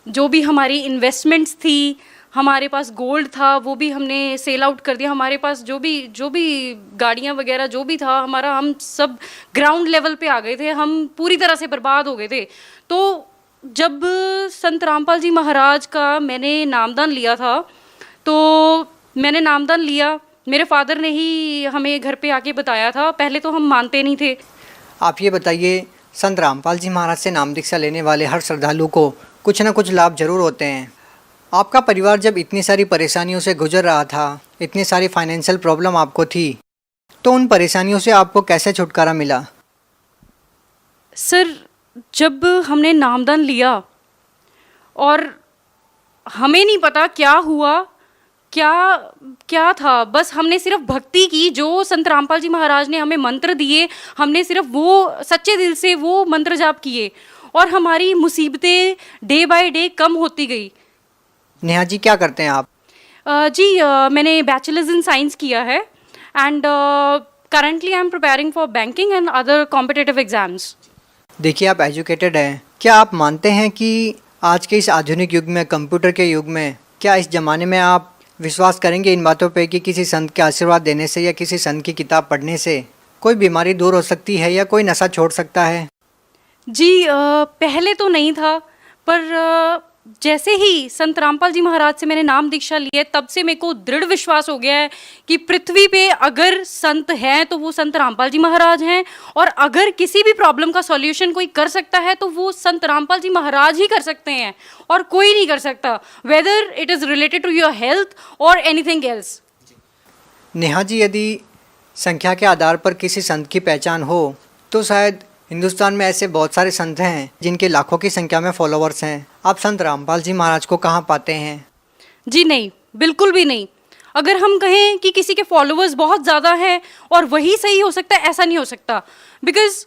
जो भी हमारी इन्वेस्टमेंट्स थी, हमारे पास गोल्ड था, वो भी हमने सेल आउट कर दिया। हमारे पास जो भी गाड़ियाँ वगैरह जो भी था हमारा, हम सब ग्राउंड लेवल पे आ गए थे, हम पूरी तरह से बर्बाद हो गए थे। तो जब संत रामपाल जी महाराज का मैंने नामदान लिया था, तो मैंने नामदान लिया, मेरे फादर ने ही हमें घर पे आके बताया था, पहले तो हम मानते नहीं थे। आप ये बताइए, संत रामपाल जी महाराज से नाम दीक्षा लेने वाले हर श्रद्धालु को कुछ ना कुछ लाभ जरूर होते हैं। आपका परिवार जब इतनी सारी परेशानियों से गुजर रहा था, इतनी सारी फाइनेंशियल प्रॉब्लम आपको थी, तो उन परेशानियों से आपको कैसे छुटकारा मिला? सर, जब हमने नामदान लिया और हमें नहीं पता क्या हुआ, क्या क्या था। बस हमने सिर्फ भक्ति की, जो संत रामपाल जी महाराज ने हमें मंत्र दिए, हमने सिर्फ वो सच्चे दिल से वो मंत्र जाप किए और हमारी मुसीबतें डे बाय डे कम होती गई। नेहा जी क्या करते हैं आप? मैंने बैचलर्स इन साइंस किया है and currently I am preparing for banking and other competitive exams. देखिए आप एजुकेटेड हैं, क्या आप मानते हैं कि आज के इस आधुनिक युग में, कंप्यूटर के युग में, क्या इस ज़माने में आप विश्वास करेंगे इन बातों पे कि किसी संत के आशीर्वाद देने से या किसी संत की किताब पढ़ने से कोई बीमारी दूर हो सकती है या कोई नशा छोड़ सकता है? जी पहले तो नहीं था, पर जैसे ही संत रामपाल जी महाराज से मैंने नाम दीक्षा ली है तब से मेरे को दृढ़ विश्वास हो गया है कि पृथ्वी पे अगर संत हैं तो वो संत रामपाल जी महाराज हैं, और अगर किसी भी प्रॉब्लम का सॉल्यूशन कोई कर सकता है तो वो संत रामपाल जी महाराज ही कर सकते हैं और कोई नहीं कर सकता, whether it is related to your health or anything else. Neha ji, यदि संख्या के आधार पर किसी संत की पहचान हो तो शायद हिंदुस्तान में ऐसे बहुत सारे संत हैं जिनके लाखों की संख्या में फॉलोअर्स हैं। आप संत रामपाल जी महाराज को कहाँ पाते हैं? जी नहीं, बिल्कुल भी नहीं। अगर हम कहें कि किसी के फॉलोअर्स बहुत ज़्यादा हैं और वही सही हो सकता है, ऐसा नहीं हो सकता। बिकॉज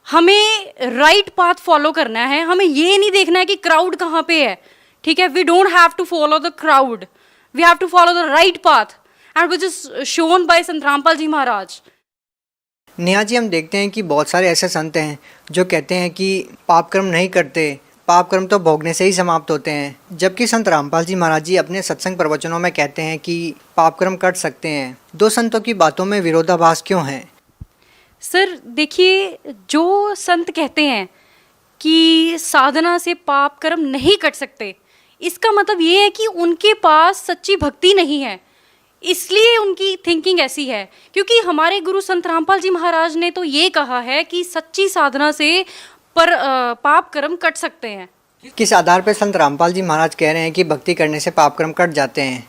हमें राइट पाथ फॉलो करना है, हमें ये नहीं देखना है कि क्राउड कहाँ पे है। ठीक है, we don't have to follow the crowd, we have to follow the right path and which is shown by Sant Rampal जी महाराज। नेहा जी, हम देखते हैं कि बहुत सारे ऐसे संत हैं जो कहते हैं कि पाप कर्म नहीं करते, पाप कर्म तो भोगने से ही समाप्त होते हैं, जबकि संत रामपाल जी महाराज जी अपने सत्संग प्रवचनों में कहते हैं कि पाप कर्म कर सकते हैं। दो संतों की बातों में विरोधाभास क्यों है? सर देखिए, जो संत कहते हैं कि साधना से पाप कर्म नहीं कट सकते, इसका मतलब ये है कि उनके पास सच्ची भक्ति नहीं है, इसलिए उनकी थिंकिंग ऐसी है। क्योंकि हमारे गुरु संत रामपाल जी महाराज ने तो ये कहा है कि सच्ची साधना से पाप कर्म कट सकते हैं। किस आधार पर संत रामपाल जी महाराज कह रहे हैं कि भक्ति करने से पाप कर्म कट जाते हैं?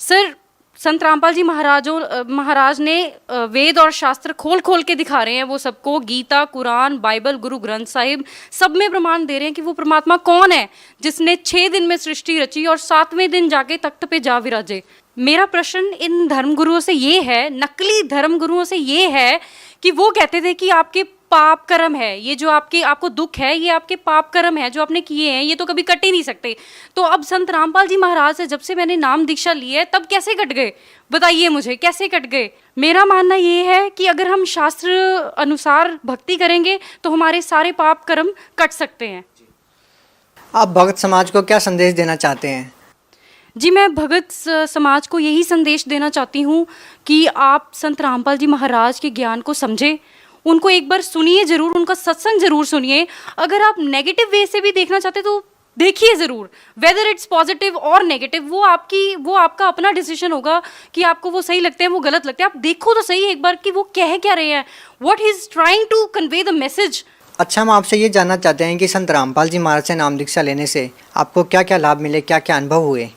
सर, संत रामपाल जी महाराज ने वेद और शास्त्र खोल खोल के दिखा रहे हैं वो सबको, गीता, कुरान, बाइबल, गुरु ग्रंथ साहिब, सब में प्रमाण दे रहे हैं कि वो परमात्मा कौन है जिसने 6 दिन में सृष्टि रची और 7वें दिन जाके तख्त पे जा विराजे। मेरा प्रश्न इन धर्मगुरुओं से ये है, नकली धर्मगुरुओं से ये है कि वो कहते थे कि आपके पाप कर्म है, ये जो आपको दुख है ये आपके पाप कर्म है जो आपने किए हैं, ये तो कभी कट ही नहीं सकते। तो अब संत रामपाल जी महाराज से जब से मैंने नाम दीक्षा ली है तब कैसे कट गए, बताइए मुझे कैसे कट गए। मेरा मानना ये है कि अगर हम शास्त्र अनुसार भक्ति करेंगे तो हमारे सारे पाप कर्म कट सकते हैं। आप भगत समाज को क्या संदेश देना चाहते हैं? जी, मैं भगत समाज को यही संदेश देना चाहती हूँ कि आप संत रामपाल जी महाराज के ज्ञान को समझें, उनको एक बार सुनिए ज़रूर, उनका सत्संग ज़रूर सुनिए। अगर आप नेगेटिव वे से भी देखना चाहते तो देखिए ज़रूर, वेदर इट्स पॉजिटिव और नेगेटिव, वो आपका अपना डिसीजन होगा कि आपको वो सही लगते हैं, वो गलत लगते हैं। आप देखो तो सही एक बार कि वो कह क्या रहे हैं, what he is trying to convey the message. अच्छा, हम आपसे ये जानना चाहते हैं कि संत रामपाल जी महाराज से नाम दीक्षा लेने से आपको क्या क्या लाभ मिले, क्या क्या अनुभव हुए?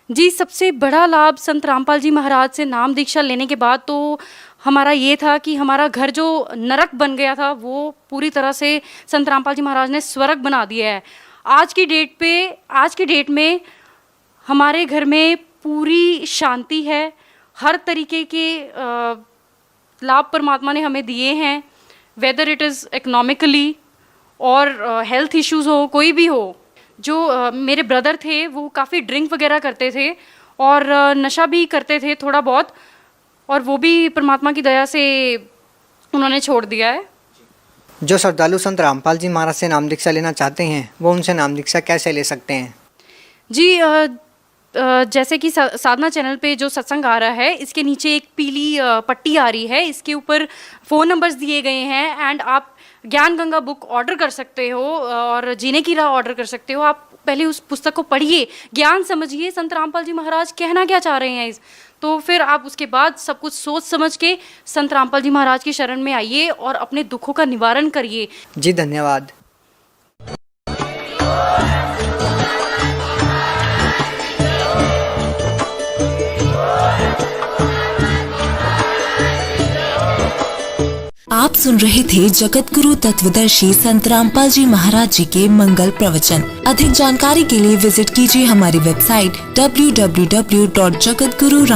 जी, सबसे बड़ा लाभ संत रामपाल जी महाराज से नाम दीक्षा लेने के बाद तो हमारा ये था कि हमारा घर जो नरक बन गया था वो पूरी तरह से संत रामपाल जी महाराज ने स्वर्ग बना दिया है। आज की डेट में हमारे घर में पूरी शांति है, हर तरीके के लाभ परमात्मा ने हमें दिए हैं, वेदर इट इज़ इकोनॉमिकली और हेल्थ इश्यूज़ हो, कोई भी हो। जो मेरे ब्रदर थे वो काफ़ी ड्रिंक वगैरह करते थे और नशा भी करते थे थोड़ा बहुत, और वो भी परमात्मा की दया से उन्होंने छोड़ दिया है। जो श्रद्धालु संत रामपाल जी महाराज से नाम दीक्षा लेना चाहते हैं वो उनसे नाम दीक्षा कैसे ले सकते हैं? जी, जैसे कि साधना चैनल पे जो सत्संग आ रहा है इसके नीचे एक पीली पट्टी आ रही है, इसके ऊपर फ़ोन नंबर्स दिए गए हैं एंड आप ज्ञान गंगा बुक ऑर्डर कर सकते हो और जीने की राह ऑर्डर कर सकते हो। आप पहले उस पुस्तक को पढ़िए, ज्ञान समझिए संत रामपाल जी महाराज कहना क्या चाह रहे हैं, तो फिर आप उसके बाद सब कुछ सोच समझ के संत रामपाल जी महाराज की शरण में आइए और अपने दुखों का निवारण करिए। जी धन्यवाद। आप सुन रहे थे जगत गुरु तत्वदर्शी संत रामपाल जी महाराज जी के मंगल प्रवचन। अधिक जानकारी के लिए विजिट कीजिए हमारी वेबसाइट www.jagatguru